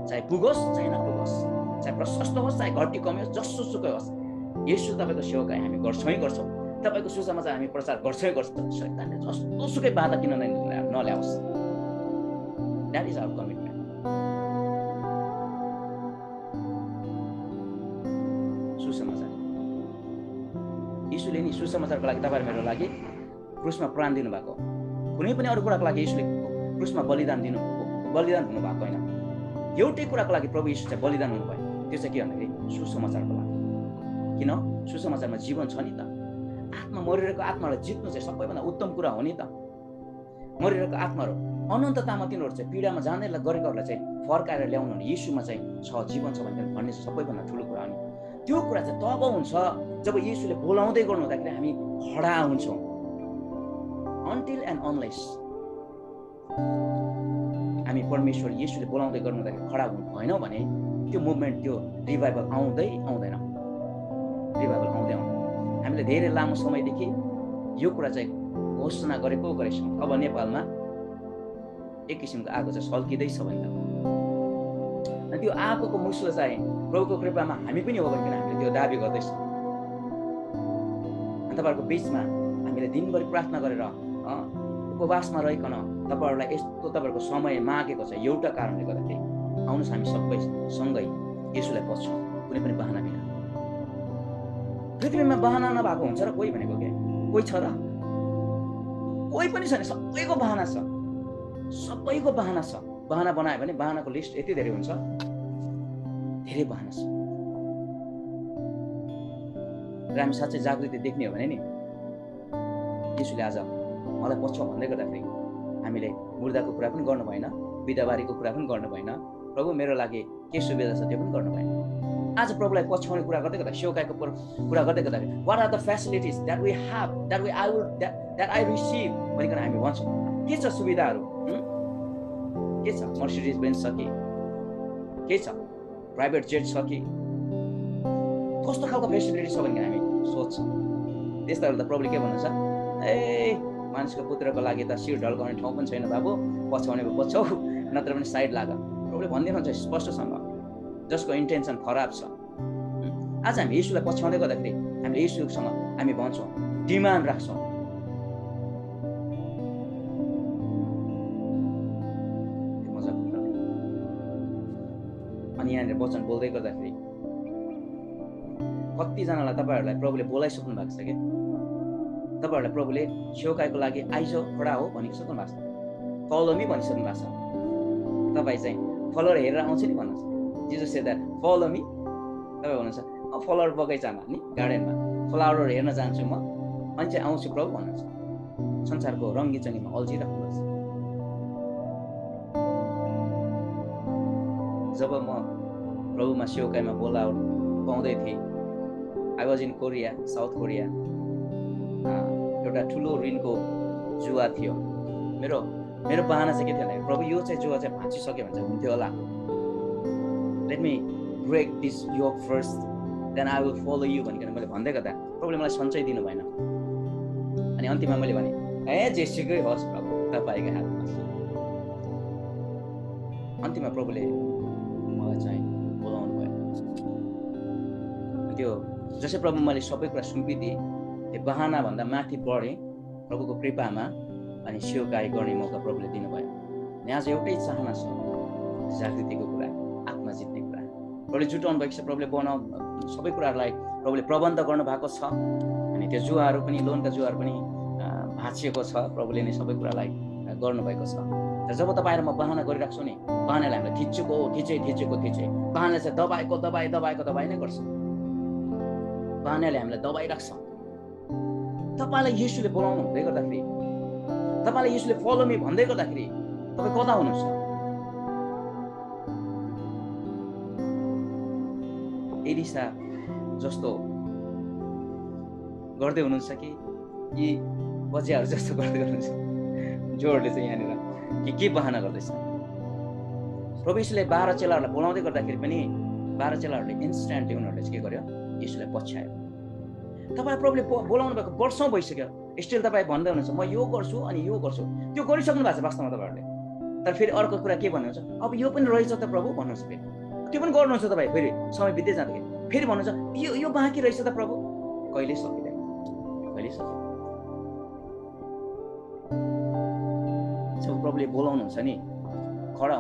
चाहे पुगोस् चाहे नपुगोस्, चाहे प्रशस्त होस् चाहे घटी कमी होस्, जसो सुकै होस्, येशू तपाईँको सेवकाई हामी गर्छौँ है गर्छौँ। तपाईँको सुसमाचार हामी प्रचार गर्छौँ गर्छौँ। शैतानले जस्तो सुकै बाधा किन नल्याओस्। That is our commitment. सुसमाचार येशूले नि सुसमाचारको लागि तपाईँहरू मेरो लागि क्रुसमा प्राण दिनुभएको। कुनै पनि अरू कुराको लागि येशूले क्रुसमा बलिदान हुनुभएको होइन। एउटै कुराको लागि प्रभु येशू चाहिँ बलिदान हुनुभयो, त्यो चाहिँ के भन्दाखेरि सुसमाचारको लागि। किन? सुसमाचारमा जीवन छ नि त। आत्मा, मरिरहेको आत्मालाई जित्नु चाहिँ सबैभन्दा उत्तम कुरा हो नि त। मरिरहेको आत्माहरू अनन्ततामा तिनीहरू चाहिँ पीडामा जाँदै गरेकोहरूलाई चाहिँ फर्काएर ल्याउनु भने येशूमा चाहिँ छ, जीवन छ भन्ने चाहिँ सबैभन्दा ठुलो कुरा हो नि। त्यो कुरा चाहिँ तब हुन्छ जब येशूले बोलाउँदै गर्नु हुँदाखेरि हामी खडा हुन्छौँ। अनटिल एन्ड अनलेस हामी परमेश्वर येशूले बोलाउँदै गर्नु हुँदाखेरि खडा हुनु भएनौँ भने त्यो मुभमेन्ट, त्यो रिभाइभल आउँदैन। रिभाइभल आउँदैन। हामीले धेरै लामो समयदेखि यो कुरा चाहिँ घोषणा गरेछौँ। अब नेपालमा एक किसिमको आगो चाहिँ सल्किँदैछ भनेर। अनि त्यो आगोको मुस्लो चाहिँ प्रभुको कृपामा हामी पनि हो भनेर हामीले त्यो दाबी गर्दैछौँ। अनि तपाईँहरूको बिचमा हामीले दिनभरि प्रार्थना गरेर उपवासमा रहिकन तपाईँहरूलाई यस्तो तपाईँहरूको समय मागेको छ एउटा कारणले गर्दाखेरि। आउनुहोस् हामी सबै सँगै येशूलाई पछ्याउँ, कुनै पनि बहाना बिना। पृथ्वीमा बहाना नभएको हुन्छ र कोही भनेको के? कोही छ र? कोही पनि छैन। सबैको बहाना छ, सबैको बहाना छ। बहाना बनायो भने बहानाको लिस्ट यति धेरै हुन्छ, धेरै बहाना छ। र हामी साँच्चै जागृति देख्ने हो भने नि येशूले आज मलाई पछ्याउ भन्दै गर्दाखेरि हामीले मुर्दाको कुरा पनि गर्नु भएन, बिदाबारीको कुरा पनि गर्नु भएन, प्रभु मेरो लागि के सुविधा छ त्यो पनि गर्नु भएन। आज प्रभुलाई पछ्याउने कुरा गर्दै गर्दा, सेवकाईको कुरा गर्दै गर्दाखेरि what are the facilities that we have, that I receive भनिकन हामी भन्छौँ। के छ सुविधाहरू? के छ? मर्सिडिज बेन्ज छ कि? के छ? प्राइभेट जेट छ कि? कस्तो खालको फेसिलिटी छ भनेर हामी सोध्छौँ। त्यस्ताहरू त प्रभुले के भन्नुहुन्छ? ए मानिसको पुत्रको लागि त शिर ढल्काउने ठाउँ पनि छैन बाबु, पछ्याउने पछ्याउ, नत्र पनि साइड लाग। प्रभुले भनिदिनुहुन्छ स्पष्टसँग, जसको इन्टेन्सन खराब छ। आज हामी येशूलाई पछ्याउँदै गर्दाखेरि हामीले येशूसँग हामी भन्छौँ, डिमान्ड राख्छौँ। अनि यहाँनिर वचन बोल्दै गर्दाखेरि कतिजनालाई तपाईँहरूलाई प्रभुले बोलाइसक्नु भएको छ कि? तपाईँहरूलाई प्रभुले सेवकाईको लागि आइज खडा हो भनिसक्नु भएको छ, फलो मी भनिसक्नु भएको छ। तपाईँ चाहिँ फलोवर हेरेर आउँछ नि भन्नुहुन्छ, Jesus said that follow me. तपाईँ भन्नुहुन्छ फलोवर बगैँचामा नि गार्डनमा फ्लावरहरू हेर्न जान्छु म, अनि चाहिँ आउँछु प्रभु भन्नुहुन्छ। संसारको रङ्गी चङ्गीमा अल्झिराख्नुहोस्। जब म प्रभुमा सेवकाईमा बोलाउ पाउँदै थिएँ, I was in Korea, south Korea. एउटा ठुलो ऋणको जुवा थियो। मेरो बहाना चाहिँ के थियो भने प्रभु यो चाहिँ जुवा चाहिँ भाँचिसक्यो भने चाहिँ हुन्थ्यो होला, let me break this yoke first then I will follow you भनिकन मैले भन्दै गर्दा प्रभुले मलाई सञ्चय दिनु भएन। अनि अन्तिममा मैले भने जेसुकै होस् प्रभु तपाईँको हातमा। अन्तिममा प्रभुले मलाई चाहिँ बोलाउनु भयो। त्यो जसै प्रभु मैले सबै कुरा सुम्पिदिएँ, त्यो बहानाभन्दा माथि बढेँ प्रभुको कृपामा, अनि सेवकाई गर्ने मौका प्रभुले दिनुभयो। अनि आज एउटै चाहना छ, जागृतिको कुरा, आत्मा जित्ने कुरा। प्रभुले जुटाउनु भएको छ, प्रभुले सबै कुराहरूलाई प्रभुले प्रबन्ध गर्नुभएको छ। अनि त्यो जुवाहरू पनि, लोनका जुवाहरू पनि भाँचिएको छ, प्रभुले नै सबै कुरालाई गर्नुभएको छ। तर जब तपाईँ र म बहाना गरिराख्छौँ नि, बहानाले हामीलाई थिचे, बहानाले चाहिँ दबाई नै गर्छ। बहानाले हामीलाई दबाइराख्छ। तपाईँलाई येशूले बोलाउनु हुँदै गर्दाखेरि, तपाईँलाई येशूले फलो मी भन्दै गर्दाखेरि तपाईँ कता हुनुहुन्छ? एलिसा जस्तो गर्दै हुनुहुन्छ कि यी बजियाहरू जस्तो गर्दै हुनुहुन्छ? जोडले चाहिँ यहाँनिर के बहाना गर्दैछ? प्रभु येशूले 12 चेलाहरूलाई बोलाउँदै गर्दाखेरि पनि 12 चेलाहरूले इन्स्ट्यान्टली उनीहरूले चाहिँ के गर्यो? येशूलाई पछ्यायो। तपाईँ प्रभुले बोलाउनु भएको वर्षौँ भइसक्यो, स्टिल तपाईँ भन्दै हुनुहुन्छ म यो गर्छु अनि यो गर्छु। त्यो गरिसक्नु भएको छ वास्तवमा तपाईँहरूले। तर फेरि अर्को कुरा के भन्नुहुन्छ? अब यो पनि रहेछ त प्रभु भन्नुहुन्छ। फेरि त्यो पनि गर्नुहुन्छ तपाईँ। फेरि समय बित्दै जाँदाखेरि फेरि भन्नुहुन्छ यो बाँकी रहेछ त प्रभु। कहिले सकिँदैन, कहिले सकिँदैन। जब प्रभुले बोलाउनुहुन्छ नि, खडा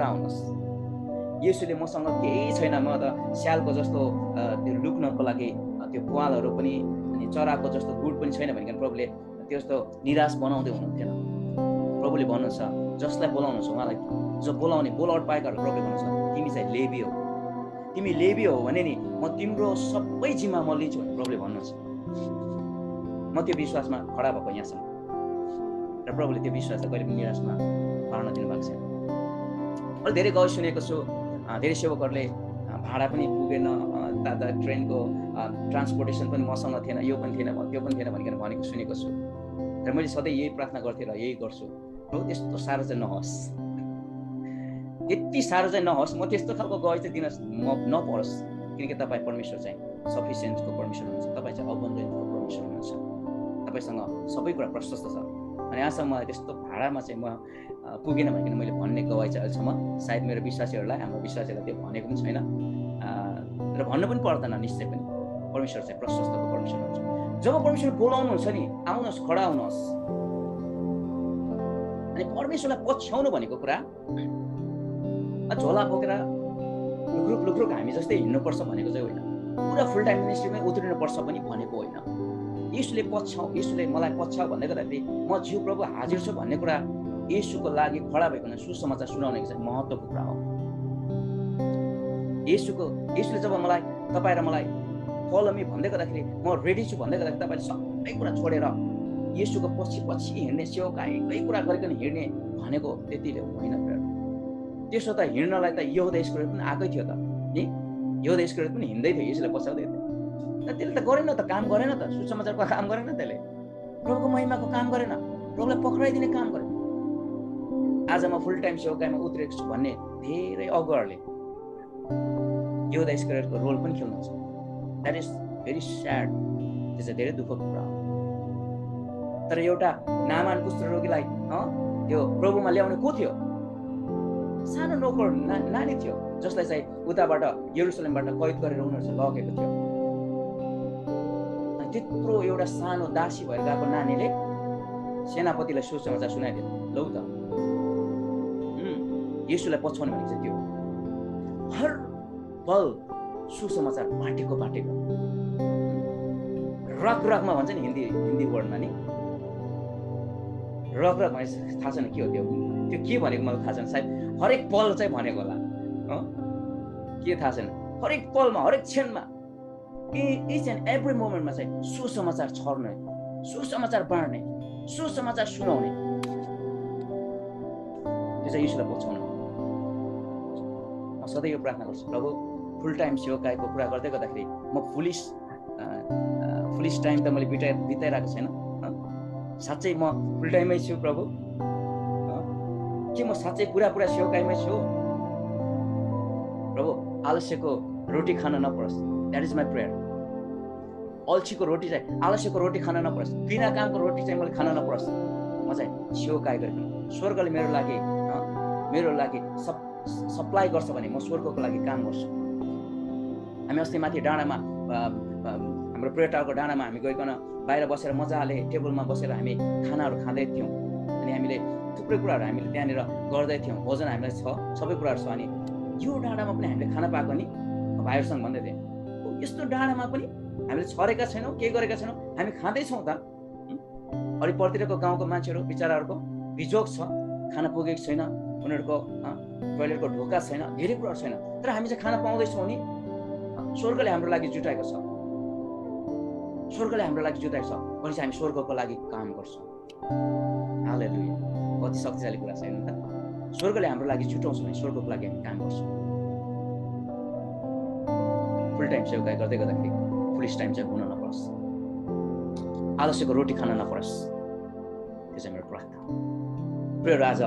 हुनुहोस्। येशूले मसँग केही छैन, म त स्यालको जस्तो त्यो लुक्नको लागि त्यो प्वालहरू पनि अनि चराको जस्तो गुड पनि छैन भनिकन प्रभुले त्यस्तो निराश बनाउँदै हुनुहुन्थेन। प्रभुले भन्नुहुन्छ जसलाई बोलाउनुहुन्छ उहाँलाई, जो बोलाउने बोलाउट पाएकाहरू प्रभुले भन्नुहुन्छ तिमी चाहिँ लेबी हो। तिमी लेबी हो भने नि म तिम्रो सबै जिम्मा म लिन्छु भने प्रभुले भन्नुहुन्छ। म त्यो विश्वासमा खडा भएको यहाँसम्म, र प्रभुले त्यो विश्वासलाई कहिले पनि निराशमा पार्न दिनुभएको छैन। मैले धेरै गफ सुनेको छु, धेरै सेवकहरूले भाडा पनि पुगेन, ट्रेनको ट्रान्सपोर्टेसन पनि मसँग थिएन, यो पनि थिएन, त्यो पनि थिएन भनिकन भनेको सुनेको छु। तर मैले सधैँ यही प्रार्थना गर्थेँ र यही गर्छु, प्रभु त्यस्तो साह्रो चाहिँ नहोस्, यति साह्रो चाहिँ नहोस्, म त्यस्तो खालको गवाई चाहिँ दिन नपरोस्। किनकि तपाईँ परमेश्वर चाहिँ सफिसियन्टको परमेश्वर हुनुहुन्छ, तपाईँ चाहिँ अबन्डेन्टको परमेश्वर हुनुहुन्छ, तपाईँसँग सबै कुरा प्रशस्त छ। अनि आजसम्म मलाई त्यस्तो भाडामा चाहिँ म पुगेन भनिकन मैले भन्ने गवाई चाहिँ अहिलेसम्म सायद मेरो विश्वासीहरूलाई, हाम्रो विश्वासीहरूलाई त्यो भनेको पनि छैन र भन्नु पनि पर्दैन। निश्चय पनि परमेश्वर चाहिँ प्रशस्तको परमेश्वर हुन्छ। जब परमेश्वर बोलाउनुहुन्छ नि, आउनुहोस्, खडा हुनुहोस्। अनि परमेश्वरलाई पछ्याउनु भनेको कुरा झोला बोकेर लुक्रुक हामी जस्तै हिँड्नुपर्छ भनेको चाहिँ होइन, पुरा फुल टाइम मिनिस्ट्रीमै उत्रिनुपर्छ पनि भनेको होइन। येशूले पछ्याउ, येशूले मलाई पछ्याउ भन्दै गर्दाखेरि म जिउ प्रभु हाजिर छु भन्ने कुरा येशूको लागि खडा भएको सुसमाचार सुनाउनेको चाहिँ महत्त्वको कुरा हो। येशूले जब मलाई, तपाईँ र मलाई फलो मी भन्दै गर्दाखेरि म रेडी छु भन्दै गर्दाखेरि तपाईँले सबै कुरा छोडेर येशूको पछि हिँड्ने, सेवकाईकै कुरा गरिकन हिँड्ने भनेको त्यतिले होइन। त्यसो त हिँड्नलाई त यहुदा इस्करियोत पनि आएकै थियो त नि, यहुदा इस्करियोत पनि हिँड्दै थियो, येशूलाई पछ्याउँदै थियो। त्यसले त गरेन त, काम गरेन त, सुसमाचारको काम गरेन, त्यसले प्रभुको महिमाको काम गरेन, प्रभुलाई पक्राइदिने काम गरेन। आज म फुल टाइम सेवकाईमा उत्रेको छु भन्ने धेरै अगुवाहरूले यहुदा इस्करियोतको रोल पनि खेल्नुहुन्छ। द्याट इज भेरी स्याड, त्यो चाहिँ धेरै दुःखको कुरा हो। तर एउटा नामान कुष्ठरोगीलाई त्यो प्रभुमा ल्याउने को थियो? सानो नोकर नानी थियो, जसलाई चाहिँ उताबाट यरुसलेमबाट कैद गरेर उनीहरू चाहिँ लगेको थियो। त्यत्रो एउटा सानो दासी भएर गएको नानीले सेनापतिलाई सुसमाचार सुनाइदियो। लौ त येशूलाई पछ्याउनु भनेको चाहिँ त्यो हर पल सुसमाचार बाटेको रगमा भन्छ नि हिन्दी वर्डमा नि, रग भने थाहा छैन के हो त्यो के भनेको मलाई थाहा छैन। सायद हरेक पल चाहिँ भनेको होला, के थाहा छैन। हरेक पलमा, हरेक क्षणमा, इच एन्ड एभ्री मोमेन्टमा चाहिँ सुसमाचार छर्ने, सुसमाचार बाँड्ने, सुसमाचार सुनाउने, त्यो चाहिँ येशूलाई पछ्याउनु। सधैँ यो प्रार्थना गर्छु, प्रभु फुल टाइम सेवकाईको कुरा गर्दै गर्दाखेरि म फुलिस टाइम त मैले बिताइरहेको छैन। साँच्चै म फुल टाइममै छु प्रभु, के म साँच्चै पुरा सेवकाईमै छु प्रभु? आलस्यको रोटी खान नपरोस्, द्याट इज माई प्रेयर। अल्छीको रोटी चाहिँ, आलस्यको रोटी खान नपरोस्, बिना कामको रोटी चाहिँ मैले खान नपरोस्। म चाहिँ सेवकाई गरेर स्वर्गले मेरो लागि सप्लाई गर्छ भने म स्वर्गको लागि काम गर्छु। हामी अस्ति माथि डाँडामा हाम्रो प्रेयर टावरको डाँडामा हामी गइकन बाहिर बसेर मजाले टेबलमा बसेर हामी खानाहरू खाँदै थियौँ। अनि हामीले थुप्रै कुराहरू हामीले त्यहाँनिर गर्दै थियौँ, भोजन हामीलाई छ, सबै कुराहरू छ। अनि यो डाँडामा पनि हामीले खाना पाएको नि भाइहरूसँग भन्दै थिएँ, यस्तो डाँडामा पनि हामीले छरेका छैनौँ, के गरेका छैनौँ, हामी खाँदैछौँ त। वरिपरितिरको गाउँको मान्छेहरू बिचराहरूको बिजोग छ, खाना पुगेको छैन, उनीहरूको टोइलेटको ढोका छैन, धेरै कुराहरू छैन, तर हामी चाहिँ खाना पाउँदैछौँ नि। स्वर्गले हाम्रो लागि जुटाएको छ, स्वर्गले हाम्रो लागि जुटाएको छ भनेपछि हामी स्वर्गको लागि काम गर्छौँ। हालेलुया, कति शक्तिशाली कुरा छ हेर्नु त। स्वर्गले हाम्रो लागि जुटाउँछ भने स्वर्गको लागि हामी काम गर्छौँ। फुल टाइम सेवकाई गर्दै गर्दाखेरि फुलिस टाइम चाहिँ हुन नपरोस्, आलस्यको रोटी खान नपरोस्, त्यो चाहिँ मेरो प्रार्थना। प्रियहरू, आज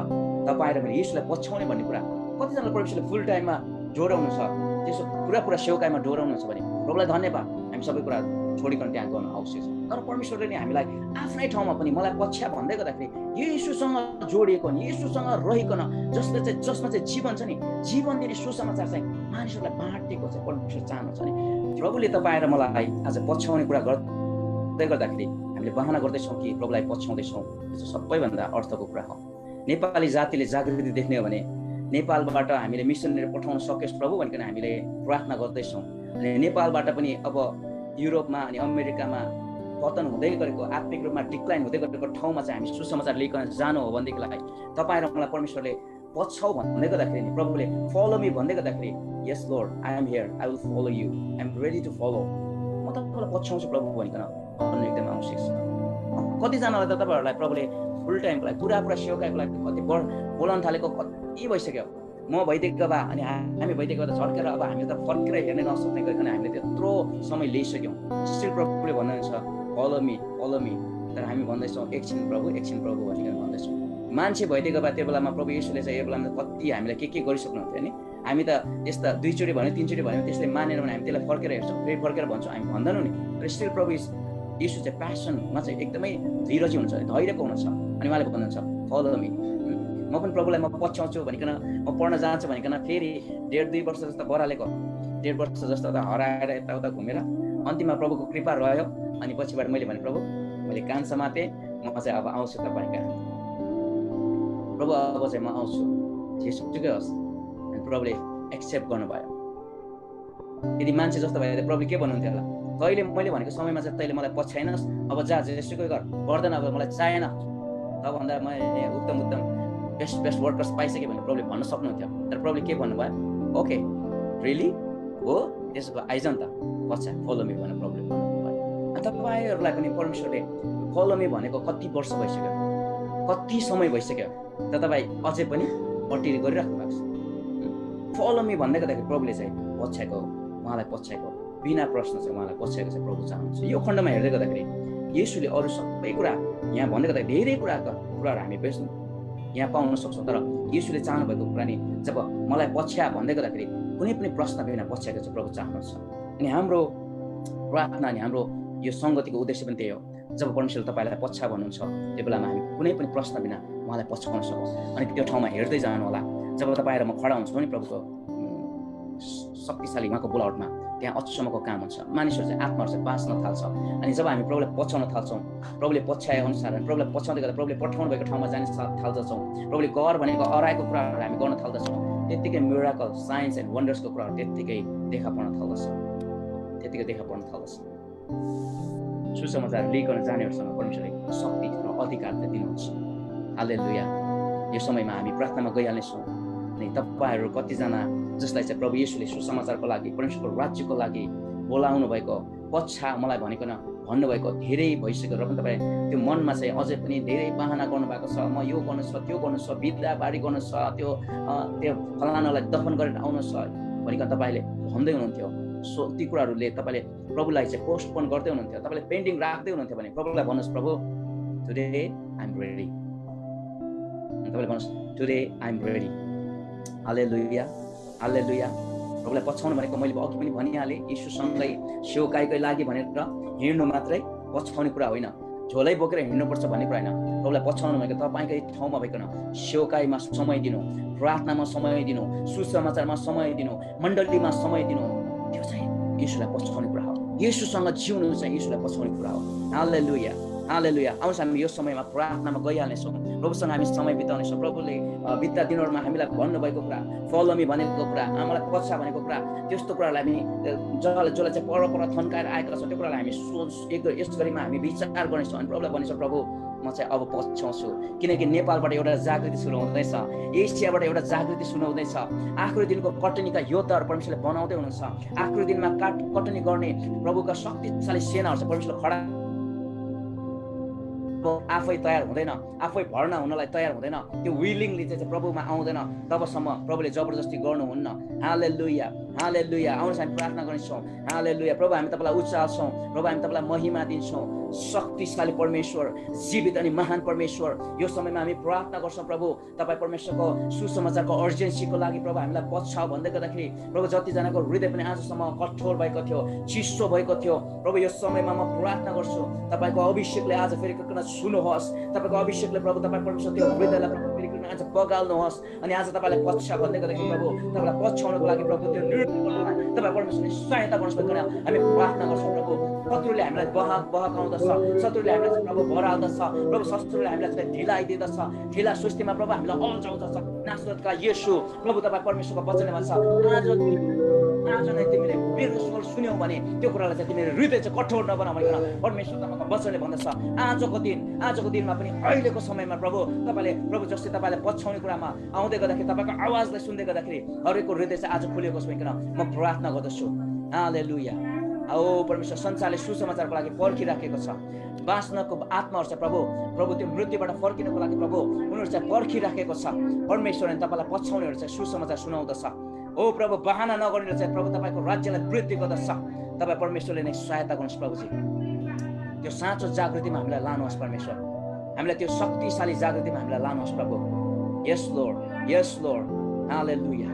तपाईँ र मैले येशूलाई पछ्याउने भन्ने कुरा कतिजनालाई परमेश्वरले फुल टाइममा डोराउनु छ, त्यसो पुरा सेवकाईमा डोराउनु छ भने प्रभुलाई धन्यवाद, हामी सबै कुरा छोडिकन त्यहाँ गर्न आवश्यक छ। तर परमेश्वरले नि हामीलाई आफ्नै ठाउँमा पनि मलाई पछ्या भन्दै गर्दाखेरि येशूसँग जोडिएको नि, येशूसँग रहिकन जसमा चाहिँ जीवन छ नि, जीवन दिने सुसमाचार चाहिँ मानिसहरूलाई बाँडेको चाहिँ परमेश्वर चाहनुहुन्छ नि। प्रभुले तपाईँ र मलाई आज पछ्याउने कुरा गर्दै गर्दाखेरि हामीले बहाना गर्दैछौँ कि प्रभुलाई पछ्याउँदैछौँ, त्यो चाहिँ सबैभन्दा अर्थको कुरा हो। नेपाली जातिले जागृति देख्ने हो भने नेपालबाट हामीले मिसनरी पठाउन सकोस् प्रभु भनिकन हामीले प्रार्थना गर्दैछौँ। अनि नेपालबाट पनि अब युरोपमा अनि अमेरिकामा पतन हुँदै गरेको, आत्मिक रूपमा डिक्लाइन हुँदै गरेको ठाउँमा चाहिँ हामी सुसमाचार लिइकन जानु हो भनेदेखिलाई तपाईँ र मलाई परमेश्वरले पछ्याउ भन्दै गर्दाखेरि नि, प्रभुले फलो मी भन्दै गर्दाखेरि yes Lord, I am here, I will follow you, I am ready to follow, म तपाईँलाई पछ्याउँछु प्रभु भनिकन भन्नु एकदम आवश्यक छ। कतिजनालाई त तपाईँहरूलाई प्रभुले फुल टाइमको लागि पुरा सेवकाईको लागि कति बोलाउन थालेको कति भइसक्यो। म भइदिएको भए अनि हामी भइदिएको त झर्केर अब हामी त फर्केर हेर्ने नसक्ने गरिकन हामीले त्यत्रो समय लिइसक्यौँ। स्टिल प्रभुले भन्नुहुन्छ फलो मी, तर हामी भन्दैछौँ एकछिन प्रभु भनिकन भन्दैछौँ। मान्छे भइदिएको भए त्यो बेलामा प्रभु येशूले चाहिँ यो बेलामा कति हामीलाई के गरिसक्नुहुन्थ्यो नि। हामी त त्यस्ता 2 चोटि भन्यो 3 चोटि भन्यो त्यसले मानेन भने हामी त्यसलाई फर्केर हेर्छौँ, फेरि फर्केर भन्छौँ, हामी भन्दैनौँ नि। तर स्टिल प्रभु येशू चाहिँ प्यासनमा चाहिँ एकदमै धीरजी हुनुहुन्छ, धैर्यको हुनुहुन्छ। अनि उहाँले भन्नुहुन्छ फलो मी, म पनि प्रभुलाई म पछ्याउँछु भनिकन म पढ्न जान्छु भनिकन फेरि 1.5-2 वर्ष जस्तो बरालेको, 1.5 वर्ष जस्तो त हराएर यताउता घुमेर अन्तिममा प्रभुको कृपा रह्यो। अनि पछिबाट मैले भने प्रभु मैले कान समातेँ, म चाहिँ अब आउँछु तपाईँ कहाँ, प्रभु अब चाहिँ म आउँछु, जेसुकै होस्। अनि प्रभुले एक्सेप्ट गर्नुभयो। यदि मान्छे जस्तो भए प्रभुले के भन्नुहुन्थ्यो होला, तैँले मैले भनेको समयमा चाहिँ तैँले मलाई पछ्याएनस्, अब जा जेसुकै गर, गर्दैन, अब मलाई चाहिएन, तबभन्दा मैले उत्तम बेस्ट वर्कर्स पाइसकेँ भने प्रभुले भन्न सक्नुहुन्थ्यो। तर प्रभुले के भन्नुभयो, ओके रियली हो, त्यसो भए आइज नि त पछ्या, फलो मी भनेर प्रभुले भन्नुभयो। अनि तपाईँहरूलाई पनि परमेश्वरले फलो मी भनेको कति वर्ष भइसक्यो, कति समय भइसक्यो, तर तपाईँ अझै पनि पट्टी गरिराख्नु भएको छ। फलो मी भन्दै गर्दाखेरि प्रभुले चाहिँ पछ्याएको, उहाँलाई पछ्याएको, बिना प्रश्न चाहिँ उहाँलाई पछ्याएको चाहिँ प्रभु चाहनुहुन्छ। यो खण्डमा हेर्दै गर्दाखेरि येशूले अरू सबै कुरा यहाँ भन्दै गर्दा धेरै कुराहरू हामी यहाँ पाउन सक्छौँ। तर येशूले चाहनुभएको कुरा नि जब मलाई पछ्या भन्दै गर्दाखेरि कुनै पनि प्रश्न बिना पछ्याएको चाहिँ प्रभु चाहनुहुन्छ। अनि हाम्रो प्रार्थना अनि हाम्रो यो सङ्गतिको उद्देश्य पनि त्यही हो। जब परमेश्वरले तपाईँलाई पछ्या भन्नुहुन्छ त्यो बेलामा हामी कुनै पनि प्रश्न बिना उहाँलाई पछ्याउन सकौँ। अनि त्यो ठाउँमा हेर्दै जानु होला, जब तपाईँ र म खडा हुन्छौँ नि प्रभुको शक्तिशाली उहाँको बोलावटमा, त्यहाँ अचम्मको काम हुन्छ। मानिसहरू चाहिँ आत्माहरू चाहिँ बाँच्न थाल्छ। अनि जब हामी प्रभुलाई पछ्याउन थाल्छौँ, प्रभुले पछ्याए अनुसार प्रभुले पछ्याउँदै गर्दा प्रभुले पठाउनु भएको ठाउँमा जान थाल्दछौँ, प्रभुले गर भनेको अराएको कुराहरू हामी गर्न थाल्दछौँ, त्यत्तिकै मिराकल साइन्स एन्ड वन्डर्सको कुराहरू त्यत्तिकै देखा पर्न थाल्दछ। सुसमाचार लिइकन जानेहरूसँग परमेश्वरले शक्ति र अधिकार चाहिँ दिनुहुन्छ। हालेलुया। यो समयमा हामी प्रार्थनामा गइहाल्नेछौँ। अनि तपाईँहरू कतिजना जसलाई चाहिँ प्रभु येशूले सुसमाचारको लागि, परमेश्वरको राज्यको लागि बोलाउनु भएको, पछ्या मलाई भनिकन भन्नुभएको धेरै भइसक्यो र पनि तपाईँ त्यो मनमा चाहिँ अझै पनि धेरै बाहना गर्नुभएको छ, म यो गर्नु छ, त्यो गर्नु छ, बिदाबारी गर्नु छ, त्यो फलानालाई दफन गरेर आउनु छ भनिकन तपाईँले भन्दै हुनुहुन्थ्यो। सो ती कुराहरूले तपाईँले प्रभुलाई चाहिँ पोस्टपोन गर्दै हुनुहुन्थ्यो, तपाईँले पेन्डिङ राख्दै हुनुहुन्थ्यो भने प्रभुलाई भन्नुहोस्, प्रभु टुडे आइ एम रेडी। तपाईँले भन्नुहोस्, today I am ready. Hallelujah, hallelujah. प्रभुलाई पछाउनु भनेको मैले अघि पनि भनिहालेँ, यीशुसँगै सेवकाईकै लागि भनेर हिँड्नु मात्रै पछाउने कुरा होइन, झोलै बोकेर हिँड्नुपर्छ भन्ने कुरा होइन। प्रभुलाई पछाउनु भनेको तपाईँकै ठाउँमा भइकन सेवकाईमा समय दिनु, प्रार्थनामा समय दिनु, सुसमाचारमा समय दिनु, मण्डलीमा समय दिनु, त्यो चाहिँ यीशुलाई पछाउने कुरा हो। यीशुसँग जिउनु चाहिँ यीशुलाई पछाउने कुरा हो। हालेलुया, हालेलुया। आउँछ हामी यो समयमा प्रार्थनामा गइहाल्नेछौँ, प्रभुसँग हामी समय बिताउनेछौँ। प्रभुले बित्दा दिनहरूमा हामीलाई भन्नुभएको कुरा, फलो मी भनेको कुरा, आमालाई पछा भनेको कुरा, त्यस्तो कुरालाई हामी जसलाई चाहिँ पर थन्काएर आएका छौँ, त्यो कुरालाई हामी यस गरीमा हामी विचार गर्नेछौँ अनि प्रभुलाई भनेछौँ, प्रभु म चाहिँ अब पछ्याउँछु, किनकि नेपालबाट एउटा जागृति सुरु हुँदैछ, एसियाबाट एउटा जागृति सुरु हुँदैछ। आखिरी दिनको कटनीका योद्धाहरू परमेश्वरले बनाउँदै हुनुहुन्छ। आखिरी दिनमा कटनी गर्ने प्रभुका शक्तिशाली सेनाहरू चाहिँ परमेश्वरले खडा आफै तयार हुँदैन, आफै भर्ना हुनलाई तयार हुँदैन, त्यो विलिङली चाहिँ प्रभुमा आउँदैन तबसम्म प्रभुले जबरजस्ती गर्नुहुन्न। हालेलुया, हालेलुया। आउनुहोस् हामी प्रार्थना गर्नेछौँ। हालेलुया। प्रभु हामी तपाईँलाई उचाल्छौँ, प्रभु हामी तपाईँलाई महिमा दिन्छौँ। शक्तिशाली परमेश्वर, जीवित अनि महान परमेश्वर, यो समयमा हामी प्रार्थना गर्छौँ प्रभु, तपाईँ परमेश्वरको सुसमाचारको अर्जेन्सीको लागि प्रभु हामीलाई पछाउ भन्दै गर्दाखेरि प्रभु जतिजनाको हृदय पनि आजसम्म कठोर भएको थियो, चिसो भएको थियो, प्रभु यो समयमा म प्रार्थना गर्छु तपाईँको अभिषेकले आज फेरि सुन्नुहोस्, तपाईँको अभिषेकले प्रभु तपाईँ परमेश्वर त्यो हृदयलाई प्रभु फेरि आज बगाल्नुहोस् अनि आज तपाईँलाई पछा भन्दै गर्दाखेरि प्रभु तपाईँलाई पछ्याउनको लागि प्रभु त्यो निर्णय गर्नुलाई तपाईँ परमेश्वरले सहायता गर्नुहोस् भनिकन हामी प्रार्थना गर्छौँ। प्रभु शत्रुले हामीलाई बहकाउँदछ, शत्रुले हामीलाई प्रभु भराउँदछ, प्रभु शत्रुले हामीलाई चाहिँ ढिलाइदिँदछ, ढिला सुस्तीमा प्रभु हामीलाई अल्झाउँदछ। नासरतका येशू प्रभु तपाईँ परमेश्वरको वचनले भन्छ, आज नै तिमीले मेरो स्वर सुन्यौ भने त्यो कुरालाई चाहिँ तिमीले हृदय चाहिँ कठोर नबनाऊ भनिकन परमेश्वर तपाईँको वचनले भन्दछ। आजको दिनमा पनि अहिलेको समयमा प्रभु तपाईँले प्रभु जस्तै तपाईँलाई पछ्याउने कुरामा आउँदै गर्दाखेरि तपाईँको आवाजलाई सुन्दै गर्दाखेरि हरेकको हृदय चाहिँ आज खुलेको भनिकन म प्रार्थना गर्दछु। हालेलुया। औ परमेश्वर संसारले सुसमाचारको लागि पर्खिराखेको छ, बाँच्नको आत्माहरू छ प्रभु, प्रभु त्यो मृत्युबाट फर्किनको लागि प्रभु उनीहरू चाहिँ पर्खिराखेको छ। परमेश्वरले तपाईँलाई पछ्याउनेहरू चाहिँ सुसमाचार सुनाउँदछ। ओ प्रभु बहाना नगरेर चाहिँ प्रभु तपाईँको राज्यलाई वृद्धि गर्दछ। तपाईँ परमेश्वरले नै सहायता गर्नुहोस् प्रभुजी, त्यो साँचो जागृतिमा हामीलाई लानुहोस् परमेश्वर, हामीलाई त्यो शक्तिशाली जागृतिमा हामीलाई लानुहोस् प्रभु। यस लोर्ड, यस लोर्ड। हालेलुया।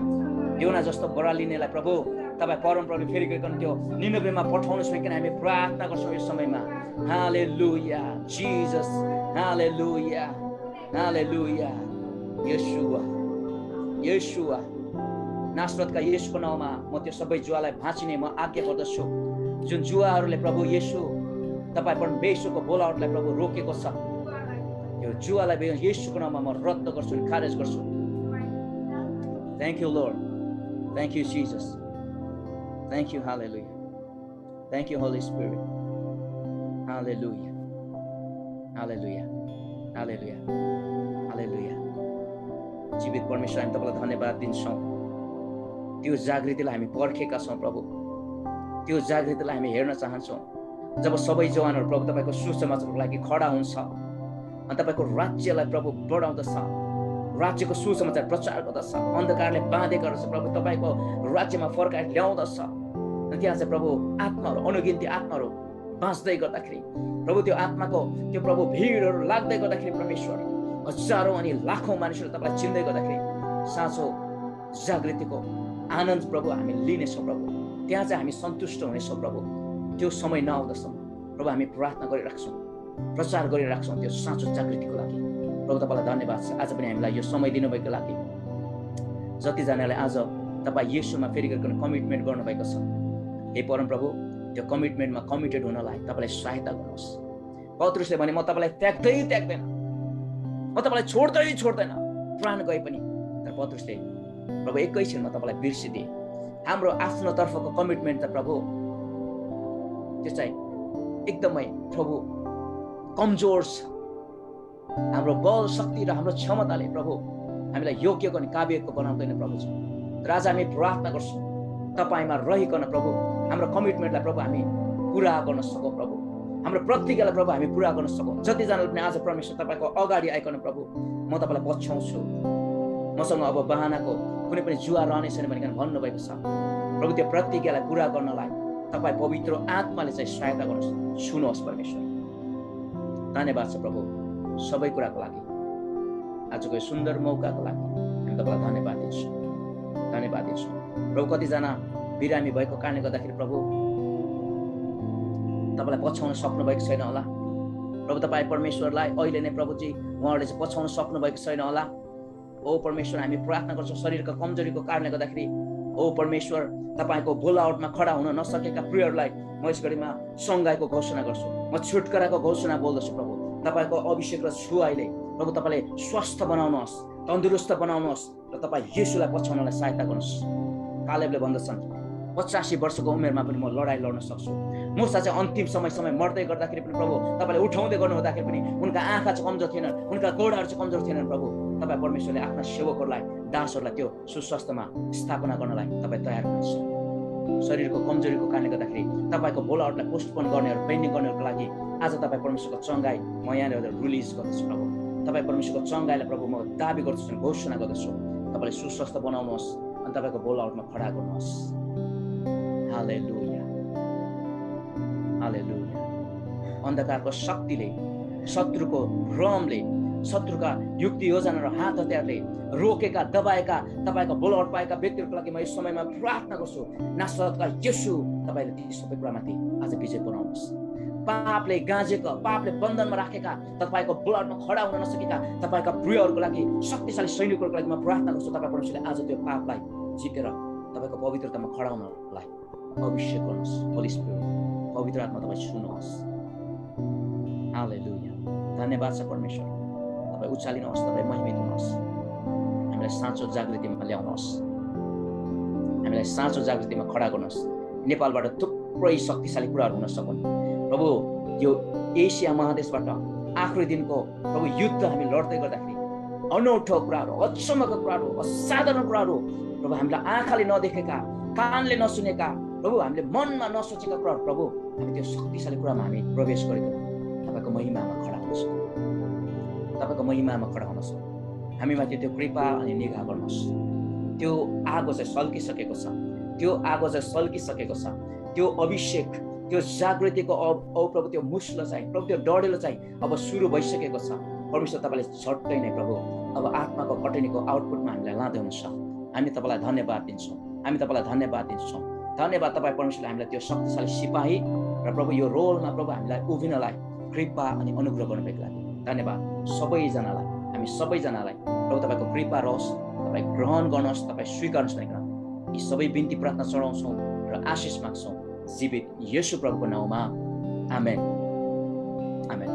योना जस्तो बरालिनेलाई प्रभु तपाईँ परमप्रभुले फेरि गइकन त्यो निनवेमा पठाउनुहोस् भनिकन हामी प्रार्थना गर्छौँ यस समयमा। हालेलुया जिजस, हालेलुया, हालेलुया। येशूआ, येशूआ, नासरतका येशूको नाउँमा म त्यो सबै जुवालाई भाँचिने म आज्ञा गर्दछु। जुन जुवाहरूले प्रभु येशू तपाईँ परमेश्वरको बोलावटलाई प्रभु रोकेको छ, त्यो जुवालाई येशूको नाउँमा म रद्द गर्छु, खारेज गर्छु। Thank you Lord, thank you Jesus, thank you. Hallelujah, thank you Holy Spirit. Hallelujah, hallelujah, hallelujah, hallelujah. जीवित परमेश्वर हामी तपाईँलाई धन्यवाद दिन्छौँ। त्यो जागृतिलाई हामी पर्खेका छौँ प्रभु, त्यो जागृतिलाई हामी हेर्न चाहन्छौँ। जब सबै जवानहरू प्रभु तपाईँको सुसमाचारको लागि खडा हुन्छ अनि तपाईँको राज्यलाई प्रभु बढाउँदछ, राज्यको सुसमाचार प्रचार गर्दछ, अन्धकारले बाँधेका रहेछ प्रभु तपाईँको राज्यमा फर्काएर ल्याउँदछ। अनि त्यहाँ चाहिँ प्रभु आत्माहरू, अनगिन्ती आत्माहरू बाँच्दै गर्दाखेरि प्रभु त्यो आत्माको त्यो प्रभु भिडहरू लाग्दै गर्दाखेरि परमेश्वर हजारौँ अनि लाखौँ मानिसहरू तपाईँलाई चिन्दै गर्दाखेरि साँचो जागृतिको आनन्द प्रभु हामी लिनेछौँ प्रभु। त्यहाँ चाहिँ हामी सन्तुष्ट हुनेछौँ प्रभु। त्यो समय नआउँदासम्म प्रभु हामी प्रार्थना गरिराख्छौँ, प्रचार गरिराख्छौँ त्यो साँचो जागृतिको लागि। प्रभु तपाईँलाई धन्यवाद छ आज पनि हामीलाई यो समय दिनुभएको लागि। जतिजनाले आज तपाईँ येशूमा फेरि गरिकन कमिटमेन्ट गर्नुभएको छ, हे परमप्रभु त्यो कमिटमेन्टमा कमिटेड हुनलाई तपाईँलाई सहायता गर्नुहोस्। पत्रुसले भने म तपाईँलाई त्याग्दैन, म तपाईँलाई छोड्दैन, प्राण गए पनि। तर पत्रुसले प्रभु एकैछिनमा तपाईँलाई बिर्सिदिए। हाम्रो आफ्नो तर्फको कमिटमेन्ट त प्रभु त्यो चाहिँ एकदमै प्रभु कमजोर छ। हाम्रो बल शक्ति र हाम्रो क्षमताले प्रभु हामीलाई योग्य गर्ने काबिलको बनाउँदैन प्रभुजी। तर आज हामी प्रार्थना गर्छौँ तपाईँमा रहिकन प्रभु हाम्रो कमिटमेन्टलाई प्रभु हामी पुरा गर्न सकौँ प्रभु। हाम्रो प्रतिज्ञालाई प्रभु हामी पुरा गर्न सकौँ। जतिजनाले पनि आज परमेश्वर तपाईँको अगाडि आइकन प्रभु म तपाईँलाई पछ्याउँछु, मसँग अब बहानाको कुनै पनि जुवा रहने छैन भनिकन भन्नुभएको छ। प्रभु त्यो प्रतिज्ञालाई पुरा गर्नलाई तपाईँ पवित्र आत्माले चाहिँ सहायता गर्नुहोस्। छुनुहोस् परमेश्वर। धन्यवाद छ प्रभु सबै कुराको लागि, आजको सुन्दर मौकाको लागि हामी तपाईँलाई धन्यवाद दिन्छौँ, धन्यवाद दिन्छौँ। प्रभु कतिजना बिरामी भएको कारणले गर्दाखेरि प्रभु तपाईँलाई पछ्याउन सक्नुभएको छैन होला। प्रभु तपाईँ परमेश्वरलाई अहिले नै प्रभुजी उहाँहरूले चाहिँ पछ्याउन सक्नुभएको छैन होला। ओ परमेश्वर हामी प्रार्थना गर्छौँ शरीरको कमजोरीको कारणले गर्दाखेरि ओ परमेश्वर तपाईँको बोलावटमा खडा हुन नसकेका प्रियहरूलाई म यस घडीमा सङ्घाइको घोषणा गर्छु, म छुटकाराको घोषणा बोल्दछु। प्रभु तपाईँको अभिषेक र छुवाइले प्रभु तपाईँले स्वस्थ बनाउनुहोस्, तन्दुरुस्त बनाउनुहोस् र तपाईँ येशूलाई पछ्याउनलाई सहायता गर्नुहोस्। कालेबले भन्दछन् 85 वर्षको उमेरमा पनि म लडाइँ लड्न सक्छु। मूसा चाहिँ अन्तिम समय मर्दै गर्दाखेरि पनि प्रभु तपाईँले उठाउँदै गर्नु हुँदाखेरि पनि उनका आँखा चाहिँ कमजोर थिएनन्, उनका गोडाहरू चाहिँ कमजोर थिएनन्। प्रभु तपाईँ परमेश्वरले आफ्ना सेवकहरूलाई, दासहरूलाई त्यो सुस्वास्थ्यमा स्थापना गर्नलाई तपाईँ तयार हुनुहुन्छ। शरीरको कमजोरीको कारणले गर्दाखेरि तपाईँको बोलावटलाई पोस्टपोन गर्नेहरू, पेन्डिङ गर्नेहरूको लागि आज तपाईँ परमेश्वरको चङ्गाई म यहाँनिर रिलिज गर्दछु। प्रभु तपाईँ परमेश्वरको चङ्गाईलाई प्रभु म दाबी गर्दछु, घोषणा गर्दछु। तपाईँले सुस्वस्थ बनाउनुहोस् अनि तपाईँको बोलावटमा खडा गर्नुहोस्। हालेलुया, हालेलुया। अन्धकारको शक्तिले, शत्रुको भ्रमले, शत्रुका युक्ति योजना र हात हतियारले रोकेका, दबाएका तपाईँको बोलावट पाएका व्यक्तिहरूको लागि म यस समयमा प्रार्थना गर्छु। नासरतका येशू तपाईँले ती सबै कुरामाथि आज विजय बनाउनुहोस्। पापले गाँजेका, पापले बन्धनमा राखेका, तपाईँको बोलावटमा खडा हुन नसकेका तपाईँका प्रियहरूको लागि, शक्तिशाली सैनिकहरूको लागि म प्रार्थना गर्छु। तपाईँ परमेश्वरले आज त्यो पापलाई जितेर तपाईँको पवित्रतामा खडा हुनलाई अभिषेक गर्नुहोस्। होली स्पिरिट, पवित्र आत्मा तपाईँ छुनुहोस्। हालेलुया। धन्यवाद छ परमेश्वर। तपाईँ उचालिनुहोस्, तपाईँ महिमित हुनुहोस्। हामीलाई साँचो जागृतिमा ल्याउनुहोस्, हामीलाई साँचो जागृतिमा खडा गर्नुहोस्। नेपालबाट थुप्रै शक्तिशाली कुराहरू हुन सकुन्। प्रभु यो एसिया महादेशबाट आखिरी दिनको प्रभु युद्ध हामी लड्दै गर्दाखेरि अनौठो कुराहरू, अचम्मका कुराहरू, असाधारण कुराहरू प्रभु हामीलाई आँखाले नदेखेका, कानले नसुनेका, प्रभु हामीले मनमा नसोचेका कुराहरू प्रभु हामी त्यो शक्तिशाली कुरामा हामी प्रवेश गरेको तपाईँको महिमामा खडा हुन सकौँ, तपाईँको महिमामा खडा हुन सकौँ। हामीमाथि त्यो कृपा अनि निगाह गर्नुहोस्। त्यो आगो चाहिँ सल्किसकेको छ, त्यो आगो चाहिँ सल्किसकेको छ। त्यो अभिषेक, त्यो जागृतिको प्रभु त्यो मुस्लो चाहिँ, प्रभु त्यो डढेलो चाहिँ अब सुरु भइसकेको छ। परमेश्वर तपाईँले झट्टै नै प्रभु अब आत्माको कटनीको आउटपुटमा हामीलाई लाँदै हुनुहुन्छ। हामी तपाईँलाई धन्यवाद दिन्छौँ, हामी तपाईँलाई धन्यवाद दिन्छौँ। धन्यवाद तपाईँ परमेश्वरले हामीलाई त्यो शक्तिशाली सिपाही र प्रभु यो रोलमा प्रभु हामीलाई उभिनलाई कृपा अनि अनुग्रह गर्नुभएको लागि धन्यवाद। सबैजनालाई, हामी सबैजनालाई प्रभु तपाईँको कृपा रहोस्, तपाईँ ग्रहण गर्नुहोस्, तपाईँ स्वीकार्नुहोस् भनेर यी सबै बिन्ती प्रार्थना चढाउँछौँ र आशिष माग्छौँ जीवित येशू प्रभुको नाउँमा। आमेन, आमेन।